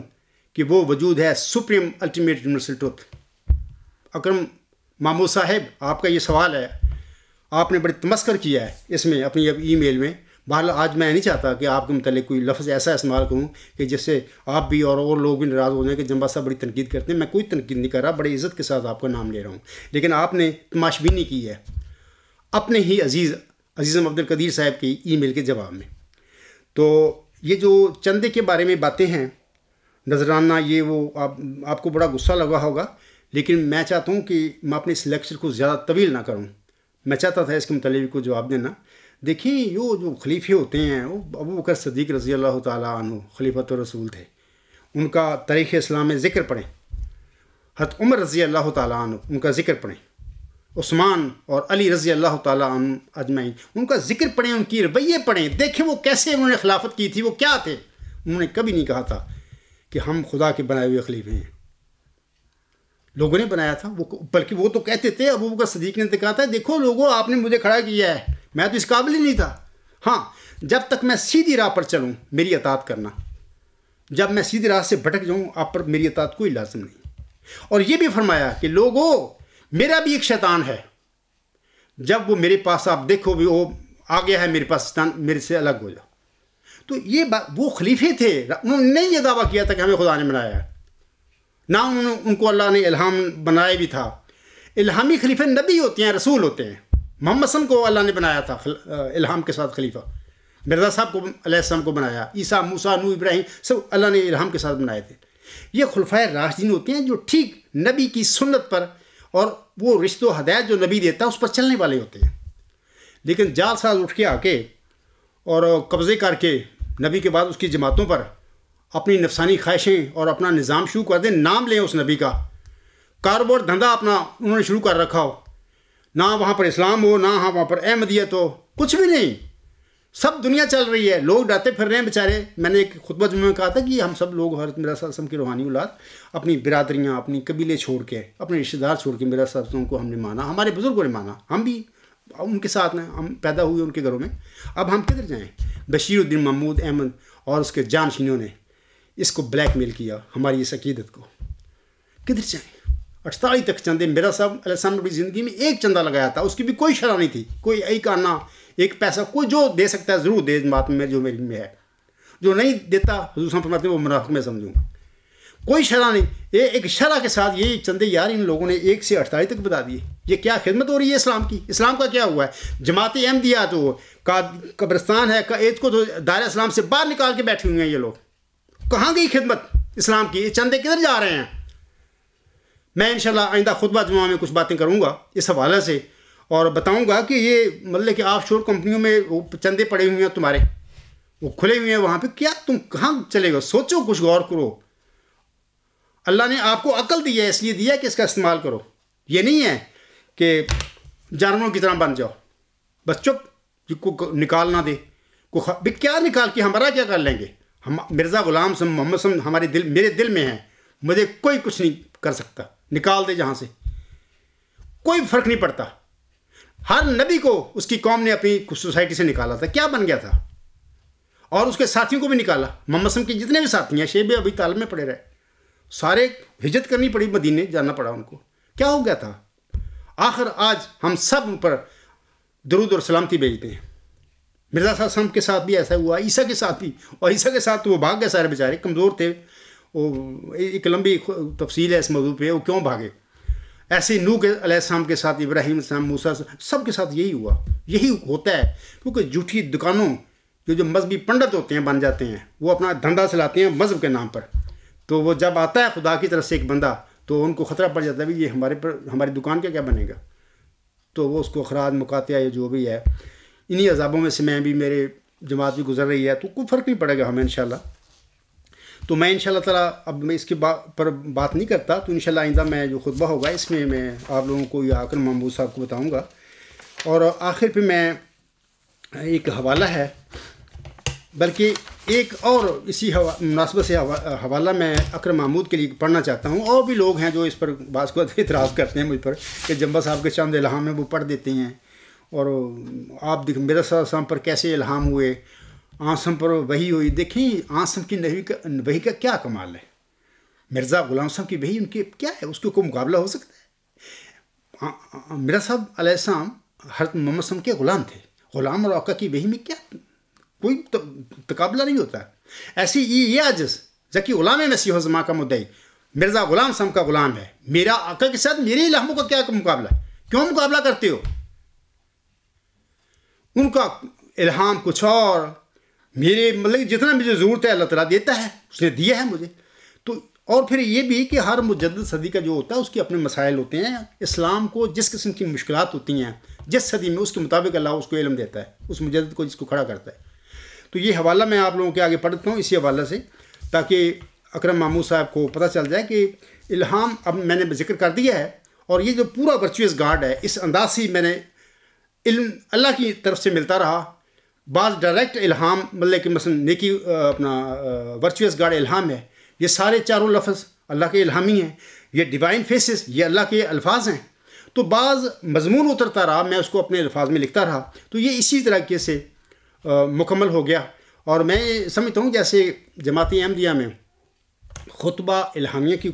کہ وہ وجود ہے سپریم الٹیمیٹ یونیورسل ٹروتھ۔ اکرم مامو صاحب، آپ کا یہ سوال ہے، آپ نے بڑی تمسکر کیا ہے اس میں اپنی ای میل میں۔ بہرحال آج میں نہیں چاہتا کہ آپ کے متعلق کوئی لفظ ایسا استعمال کروں کہ جس سے آپ بھی اور لوگ بھی ناراض ہو جائیں کہ جنبا صاحب بڑی تنقید کرتے ہیں۔ میں کوئی تنقید نہیں کر رہا، بڑی عزت کے ساتھ آپ کا نام لے رہا ہوں، لیکن آپ نے تماشبینی کی ہے اپنے ہی عزیزم عبد القدیر صاحب کی ای میل کے جواب میں۔ تو یہ جو چندے کے بارے میں باتیں ہیں نظرانہ، یہ وہ آپ کو بڑا غصہ لگا ہوگا، لیکن میں چاہتا ہوں کہ میں اپنے اس لیکچر کو زیادہ طویل نہ کروں۔ میں چاہتا تھا اس کے متعلق کو جواب دینا۔ دیکھیں، جو خلیفے ہوتے ہیں وہ ابو بکر صدیق رضی اللہ تعالیٰ عنہ خلیفۃ الرسول تھے، ان کا تاریخ اسلام میں ذکر پڑھیں۔ حضرت عمر رضی اللہ تعالیٰ عنہ، ان کا ذکر پڑھیں۔ عثمان اور علی رضی اللہ تعالیٰ عنہ اجمعین، ان کا ذکر پڑھیں، ان کی رویے پڑھیں، دیکھیں وہ کیسے انہوں نے خلافت کی تھی، وہ کیا تھے۔ انہوں نے کبھی نہیں کہا تھا کہ ہم خدا کے بنائے ہوئے خلیفے ہیں، لوگوں نے بنایا تھا، بلکہ وہ تو کہتے تھے، ابو بکر صدیق نے کہا تھا دیکھو لوگوں، آپ نے مجھے کھڑا کیا ہے، میں تو اس قابل ہی نہیں تھا۔ ہاں، جب تک میں سیدھی راہ پر چلوں میری اطاعت کرنا، جب میں سیدھی راہ سے بھٹک جاؤں آپ پر میری اطاعت کوئی لازم نہیں۔ اور یہ بھی فرمایا کہ لوگوں، میرا بھی ایک شیطان ہے، جب وہ میرے پاس آپ دیکھو بھی وہ آ گیا ہے میرے پاس، شیطان میرے سے الگ ہو جاؤ۔ تو یہ وہ خلیفے تھے، انہوں نے نہیں یہ دعویٰ کیا تھا کہ ہمیں خدا نے بنایا ہے، نہ ان کو اللہ نے الہام بنایا بھی تھا۔ الہامی خلیفے نبی ہوتے ہیں، رسول ہوتے ہیں۔ محمد صلی اللہ علیہ وسلم کو اللہ نے بنایا تھا الہام کے ساتھ خلیفہ، مرزا صاحب کو علیہ السلام کو بنایا، عیسیٰ، موسیٰ، نوح، ابراہیم، سب اللہ نے الہام کے ساتھ بنائے تھے۔ یہ خلفائے راشدین ہوتے ہیں جو ٹھیک نبی کی سنت پر اور وہ رشت و ہدایت جو نبی دیتا ہے اس پر چلنے والے ہوتے ہیں۔ لیکن جال ساز اٹھ کے آ کے اور قبضے کر کے نبی کے بعد اس کی جماعتوں پر اپنی نفسانی خواہشیں اور اپنا نظام شروع کر دیں، نام لیں اس نبی کا، کاروبار دھندا اپنا انہوں نے شروع کر رکھا ہو، نہ وہاں پر اسلام ہو، نہ وہاں پر احمدیت ہو، کچھ بھی نہیں، سب دنیا چل رہی ہے، لوگ ڈاتے پھر رہے ہیں بیچارے۔ میں نے ایک خطبہ جمعہ میں کہا تھا کہ ہم سب لوگ حضرت مرزا صلی اللہ علیہ وسلم کی روحانی اولاد اپنی برادریاں، اپنی قبیلے چھوڑ کے، اپنے رشتہ دار چھوڑ کے مرزا صلی اللہ علیہ وسلم کو ہم نے مانا، ہمارے بزرگوں نے مانا، ہم بھی ان کے ساتھ ہیں، ہم پیدا ہوئے ان کے گھروں میں۔ اب ہم کدھر جائیں؟ بشیر الدین محمود احمد اور اس کے جانشینوں نے اس کو بلیک میل کیا، ہماری اس عقیدت کو، کدھر جائیں؟ 48 تک چندے مرزا صاحب علیہ السلام نے اپنی زندگی میں ایک چندہ لگایا تھا، اس کی بھی کوئی شرح نہیں تھی، کوئی ایک آنا ایک پیسہ، کوئی جو دے سکتا ہے ضرور دے، بات میں جو میری میں ہے، جو نہیں دیتا حضور صلی اللہ علیہ وسلم فرماتے ہیں وہ منافق میں سمجھوں گا، کوئی شرح نہیں۔ ایک شرح کے ساتھ یہ چندے یار ان لوگوں نے 1 سے 48 تک بتا دیے۔ یہ کیا خدمت ہو رہی ہے اسلام کی؟ اسلام کا کیا ہوا ہے؟ جماعت احمدیہ تو قبرستان ہے، ایک کو تو دائرہ اسلام سے باہر نکال کے بیٹھے ہوئے ہیں یہ لوگ، کہاں گئی خدمت اسلام کی؟ یہ چندے کدھر جا رہے ہیں؟ میں انشاءاللہ آئندہ خطبہ جمعہ میں کچھ باتیں کروں گا اس حوالے سے، اور بتاؤں گا کہ یہ مطلب کہ آف شور کمپنیوں میں وہ چندے پڑے ہوئے ہیں تمہارے، وہ کھلے ہوئے ہیں وہاں پہ، کیا تم کہاں چلے گا؟ سوچو، کچھ غور کرو۔ اللہ نے آپ کو عقل دی ہے، اس لیے دیا کہ اس کا استعمال کرو۔ یہ نہیں ہے کہ جانوروں کی طرح بن جاؤ، بس چپ، کو نکال نہ دے، کیا نکال کے ہمارا کیا کر لیں گے؟ ہم مرزا غلام صلی محمد صلی ہمارے دل، میرے دل میں ہیں، مجھے کوئی کچھ نہیں کر سکتا، نکال دے جہاں سے، کوئی فرق نہیں پڑتا۔ ہر نبی کو اس کی قوم نے اپنی سوسائٹی سے نکالا تھا، کیا بن گیا تھا؟ اور اس کے ساتھیوں کو بھی نکالا۔ محمد صلی اللہ علیہ وسلم کے جتنے بھی ساتھی ہیں، شیب ابی طالب میں پڑے رہے، سارے ہجرت کرنی پڑی، مدینے جانا پڑا ان کو، کیا ہو گیا تھا؟ آخر آج ہم سب پر درود اور سلامتی بھیجتے ہیں۔ مرزا صلی اللہ علیہ وسلم کے ساتھ بھی ایسا ہوا، عیسیٰ کے ساتھ بھی، اور عیسیٰ کے ساتھ تو وہ بھاگ گئے، سارے بیچارے کمزور تھے، وہ ایک لمبی تفصیل ہے اس موضوع پہ، وہ کیوں بھاگے۔ ایسے ہی نوح علیہ السلام کے ساتھ، ابراہیم علیہ السلام، موسیٰ سب کے ساتھ یہی ہوا، یہی ہوتا ہے. کیونکہ جھوٹی دکانوں جو مذہبی پنڈت ہوتے ہیں بن جاتے ہیں، وہ اپنا دھندا چلاتے ہیں مذہب کے نام پر. تو وہ جب آتا ہے خدا کی طرف سے ایک بندہ تو ان کو خطرہ پڑ جاتا ہے بھی یہ ہماری دکان کا کیا بنے گا. تو وہ اس کو اخراج مقاطع یا جو بھی ہے، انہی عذابوں میں سے میں بھی، میرے جماعت بھی گزر رہی ہے، تو کوئی فرق نہیں پڑے گا ہمیں انشاءاللہ. تو میں انشاءاللہ تعالیٰ اب میں اس کے پر بات نہیں کرتا. تو انشاءاللہ آئندہ میں جو خطبہ ہوگا اس میں آپ لوگوں کو یا اکرم محمود صاحب کو بتاؤں گا. اور آخر پہ میں ایک حوالہ ہے، بلکہ ایک اور اسی مناسبت سے حوالہ میں اکرم محمود کے لیے پڑھنا چاہتا ہوں. اور بھی لوگ ہیں جو اس پر بعض کو اعتراض کرتے ہیں مجھ پر کہ جمبا صاحب کے چند الہام ہیں وہ پڑھ دیتے ہیں، اور آپ دیکھ میرا صاحب پر کیسے الہام ہوئے، آسم پر وہی ہوئی. دیکھیں آسم کی وہی کا کیا کمال ہے، مرزا غلام صاحب کی وہی ان کی کیا ہے، اس کے کوئی مقابلہ ہو سکتا ہے؟ مرزا صاحب علیہ السلام حضرت محمد صلی اللہ علیہ وسلم کے غلام تھے. غلام اور آقا کی وہی میں کیا کوئی تقابلہ نہیں ہوتا. ایسی یہ عجز ذکی غلام مسیح الزماں کا مدعی مرزا غلام صاحب کا غلام ہے، میرا آقا کے ساتھ میرے الہاموں کا کیا مقابلہ، کیوں مقابلہ کرتے ہو؟ ان کا الہام کچھ اور، میرے مطلب جتنا مجھے ضرورت ہے اللہ تعالیٰ دیتا ہے، اس نے دیا ہے مجھے. تو اور پھر یہ بھی کہ ہر مجدد صدی کا جو ہوتا ہے اس کے اپنے مسائل ہوتے ہیں. اسلام کو جس قسم کی مشکلات ہوتی ہیں جس صدی میں، اس کے مطابق اللہ اس کو علم دیتا ہے، اس مجدد کو جس کو کھڑا کرتا ہے. تو یہ حوالہ میں آپ لوگوں کے آگے پڑھتا ہوں اسی حوالہ سے، تاکہ اکرم محمود صاحب کو پتہ چل جائے کہ الہام اب میں نے ذکر کر دیا ہے. اور یہ جو پورا ورچوئس گارڈ ہے، اس انداز سے میں نے علم اللہ کی طرف سے ملتا رہا. بعض ڈائریکٹ الہام مطلب کہ مثلا نیکی اپنا ورچوئس گارڈ الہام ہے، یہ سارے چاروں لفظ اللہ کے الہامی ہیں. یہ ڈیوائن فیسز یہ اللہ کے الفاظ ہیں. تو بعض مضمون اترتا رہا، میں اس کو اپنے الفاظ میں لکھتا رہا. تو یہ اسی طریقے سے مکمل ہو گیا. اور میں سمجھتا ہوں جیسے جماعت احمدیہ میں خطبہ الہامیہ کی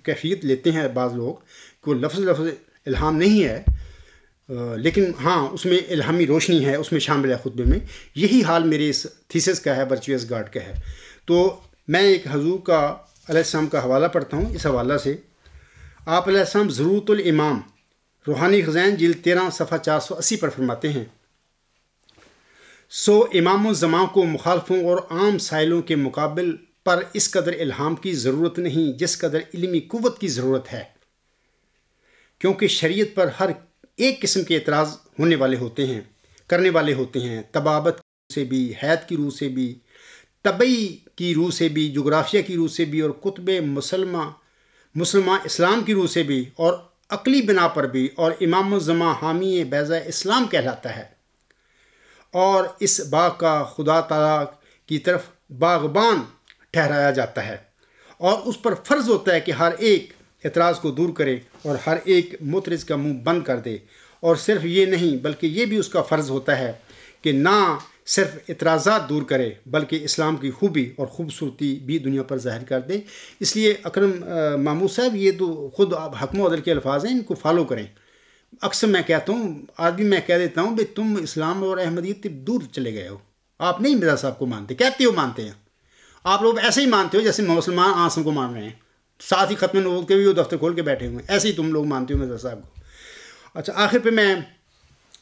کیفیت لیتے ہیں بعض لوگ، کہ لفظ الہام نہیں ہے، لیکن ہاں اس میں الہامی روشنی ہے، اس میں شامل ہے خطبے میں. یہی حال میرے اس تھیسس کا ہے، ورچوئس گارڈ کا ہے. تو میں ایک حضور کا علیہ السلام کا حوالہ پڑھتا ہوں. اس حوالہ سے آپ علیہ السلام ضرورت الامام روحانی خزائن جلد 13 صفحہ 480 پر فرماتے ہیں: سو امام الزمان کو مخالفوں اور عام سائلوں کے مقابل پر اس قدر الہام کی ضرورت نہیں جس قدر علمی قوت کی ضرورت ہے، کیونکہ شریعت پر ہر ایک قسم کے اعتراض ہونے والے ہوتے ہیں، کرنے والے ہوتے ہیں، طبابت کی روح سے بھی، حیات کی روح سے بھی، طبعی کی روح سے بھی، جغرافیہ کی روح سے بھی، اور کتب مسلمہ اسلام کی روح سے بھی، اور عقلی بنا پر بھی. اور امام الزمان حامی بیضہ اسلام کہلاتا ہے، اور اس باغ کا خدا تعالیٰ کی طرف باغبان ٹھہرایا جاتا ہے. اور اس پر فرض ہوتا ہے کہ ہر ایک اعتراض کو دور کرے اور ہر ایک معترض کا منہ بند کر دے. اور صرف یہ نہیں بلکہ یہ بھی اس کا فرض ہوتا ہے کہ نہ صرف اعتراضات دور کرے بلکہ اسلام کی خوبی اور خوبصورتی بھی دنیا پر ظاہر کر دے. اس لیے اکرم محمود صاحب یہ تو خود حکم و عدل کے الفاظ ہیں، ان کو فالو کریں. اکثر میں کہتا ہوں، آدمی میں کہہ دیتا ہوں بھائی تم اسلام اور احمدیت دور چلے گئے ہو، آپ نہیں مرزا صاحب کو مانتے، کہتے ہو مانتے ہیں. آپ لوگ ایسے ہی مانتے ہو جیسے مسلمان آسم کو مان رہے ہیں، ساتھ ہی ختم نبوت کے بھی وہ دفتر کھول کے بیٹھے ہوئے ہیں، ایسے ہی تم لوگ مانتے ہو مرزا صاحب کو. اچھا آخر پہ میں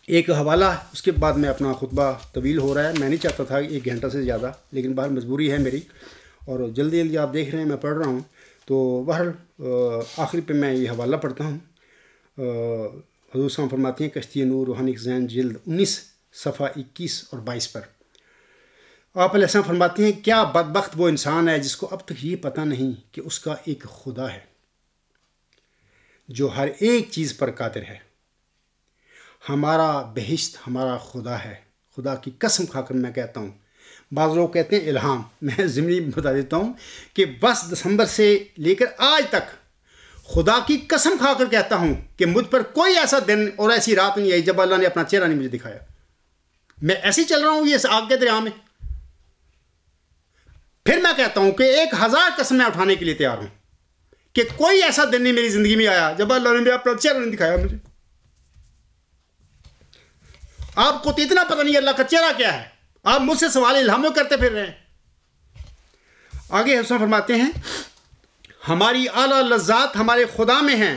ایک حوالہ، اس کے بعد میں اپنا خطبہ طویل ہو رہا ہے، میں نہیں چاہتا تھا 1 گھنٹہ سے زیادہ، لیکن باہر مجبوری ہے میری، اور جلدی جلدی آپ دیکھ رہے ہیں میں پڑھ رہا ہوں. تو بہرحال آخر پہ میں یہ حوالہ پڑھتا ہوں. حضور صاحب فرماتے ہیں کشتی نور روحانی خزائن جلد 19 صفحہ 21 اور 22 پر. آپ علیہ السلام فرماتے ہیں کیا بدبخت وہ انسان ہے جس کو اب تک یہ پتہ نہیں کہ اس کا ایک خدا ہے جو ہر ایک چیز پر قادر ہے. ہمارا بہشت ہمارا خدا ہے. خدا کی قسم کھا کر میں کہتا ہوں، بعض لوگ کہتے ہیں الہام، میں ضمنی بتا دیتا ہوں کہ 10 دسمبر سے لے کر آج تک خدا کی قسم کھا کر کہتا ہوں کہ مجھ پر کوئی ایسا دن اور ایسی رات نہیں آئی جب اللہ نے اپنا چہرہ نہیں مجھے دکھایا. میں ایسے ہی چل رہا ہوں یہ آگ کے دریا میں. پھر میں کہتا ہوں کہ 1000 قسمیں اٹھانے کے لیے تیار ہوں کہ کوئی ایسا دن نہیں میری زندگی میں آیا جب اللہ نے اپنا چہرہ نہیں دکھایا مجھے. آپ کو تو اتنا پتہ نہیں اللہ کا چہرہ کیا ہے، آپ مجھ سے سوال الہاموں کرتے پھر رہے ہیں. آگے حسن فرماتے ہیں ہماری اعلیٰ لذات ہمارے خدا میں ہیں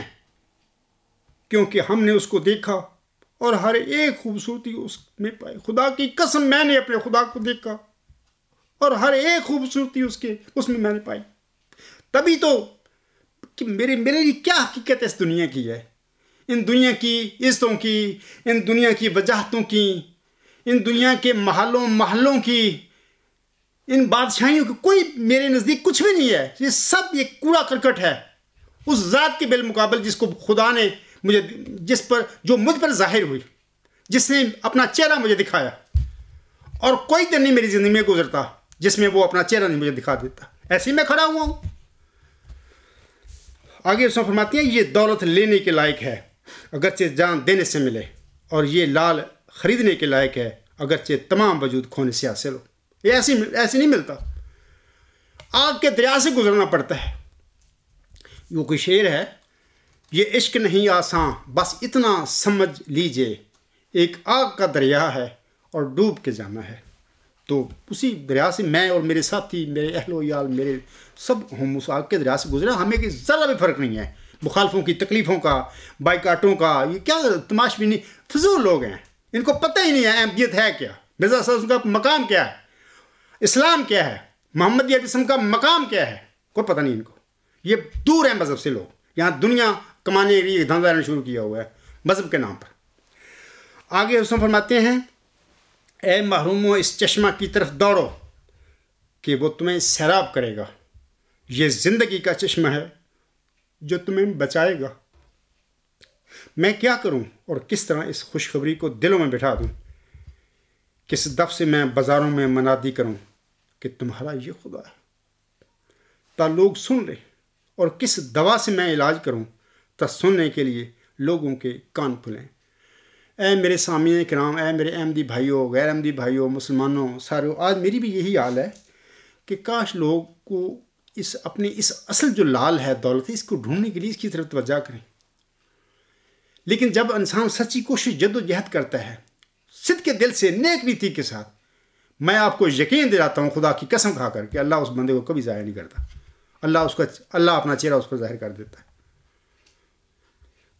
کیونکہ ہم نے اس کو دیکھا اور ہر ایک خوبصورتی اس میں پائی. خدا کی قسم میں نے اپنے خدا کو دیکھا اور ہر ایک خوبصورتی اس میں نے پائی. تبھی تو کہ میرے لیے کیا حقیقت اس دنیا کی ہے، ان دنیا کی عزتوں کی، ان دنیا کی وجاہتوں کی، ان دنیا کے محلوں کی، ان بادشاہیوں کی کوئی میرے نزدیک کچھ بھی نہیں ہے. یہ سب یہ کوڑا کرکٹ ہے اس ذات کے بالمقابل جس کو خدا نے جو مجھ پر ظاہر ہوئی، جس نے اپنا چہرہ مجھے دکھایا. اور کوئی دن نہیں میری زندگی میں گزرتا جس میں وہ اپنا چہرہ نہیں مجھے دکھا دیتا. ایسے ہی میں کھڑا ہوا ہوں. آگے اس میں فرماتی ہیں یہ دولت لینے کے لائق ہے اگرچہ جان دینے سے ملے، اور یہ لال خریدنے کے لائق ہے اگرچہ تمام وجود کھونے سے حاصل ہو. یہ ایسے نہیں ملتا، آگ کے دریا سے گزرنا پڑتا ہے. یہ کوئی شعر ہے، یہ عشق نہیں آساں بس اتنا سمجھ لیجئے، ایک آگ کا دریا ہے اور ڈوب کے جانا ہے. تو اسی دریا سے میں اور میرے ساتھی، میرے اہل و عیال، میرے سب ہم اس آگ کے دریا سے گزرے. ہمیں کہ ذرا بھی فرق نہیں ہے مخالفوں کی تکلیفوں کا، بائیکاٹوں کا. یہ کیا تماش بھی نہیں، فضول لوگ ہیں، ان کو پتہ ہی نہیں ہے اہمیت ہے کیا، مرزا صاحب کا مقام کیا ہے، اسلام کیا ہے، محمد اسلام کا مقام کیا ہے، کوئی پتہ نہیں ان کو. یہ دور ہیں مذہب سے لوگ. یہاں دنیا کمانے کے لیے دھندا شروع کیا ہوا ہے مذہب کے نام پر. آگے اس میں فرماتے ہیں اے محرومو اس چشمہ کی طرف دوڑو کہ وہ تمہیں سیراب کرے گا. یہ زندگی کا چشمہ ہے جو تمہیں بچائے گا. میں کیا کروں اور کس طرح اس خوشخبری کو دلوں میں بٹھا دوں؟ کس دف سے میں بازاروں میں منادی کروں کہ تمہارا یہ خدا ہے تا لوگ سن لیں، اور کس دوا سے میں علاج کروں تا سننے کے لیے لوگوں کے کان کھلیں. اے میرے سامعین کرام، اے میرے احمدی بھائیوں، غیر احمدی بھائیوں، مسلمانوں ساروں، آج میری بھی یہی حال ہے کہ کاش لوگ کو اپنے اس اصل جو لال ہے دولت ہے، اس کو ڈھونڈنے کے لیے اس کی طرف توجہ کریں. لیکن جب انسان سچی کوشش جد و جہد کرتا ہے صدق کے دل سے، نیک نیتی کے ساتھ، میں آپ کو یقین دلاتا ہوں خدا کی قسم کھا کر کہ اللہ اس بندے کو کبھی ضائع نہیں کرتا. اللہ اپنا چہرہ اس پر ظاہر کر دیتا ہے.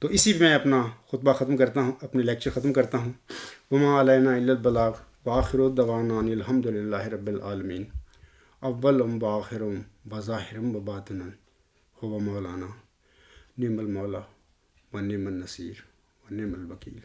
تو اسی میں اپنا خطبہ ختم کرتا ہوں، اپنے لیکچر ختم کرتا ہوں. وما علینا الا البلاغ وآخر دعوانا ان الحمد للہ رب العالمین. اول وآخر وظاہر وباطن هو مولانا نعم المولا ونعم النصیر ونعم الوکیل.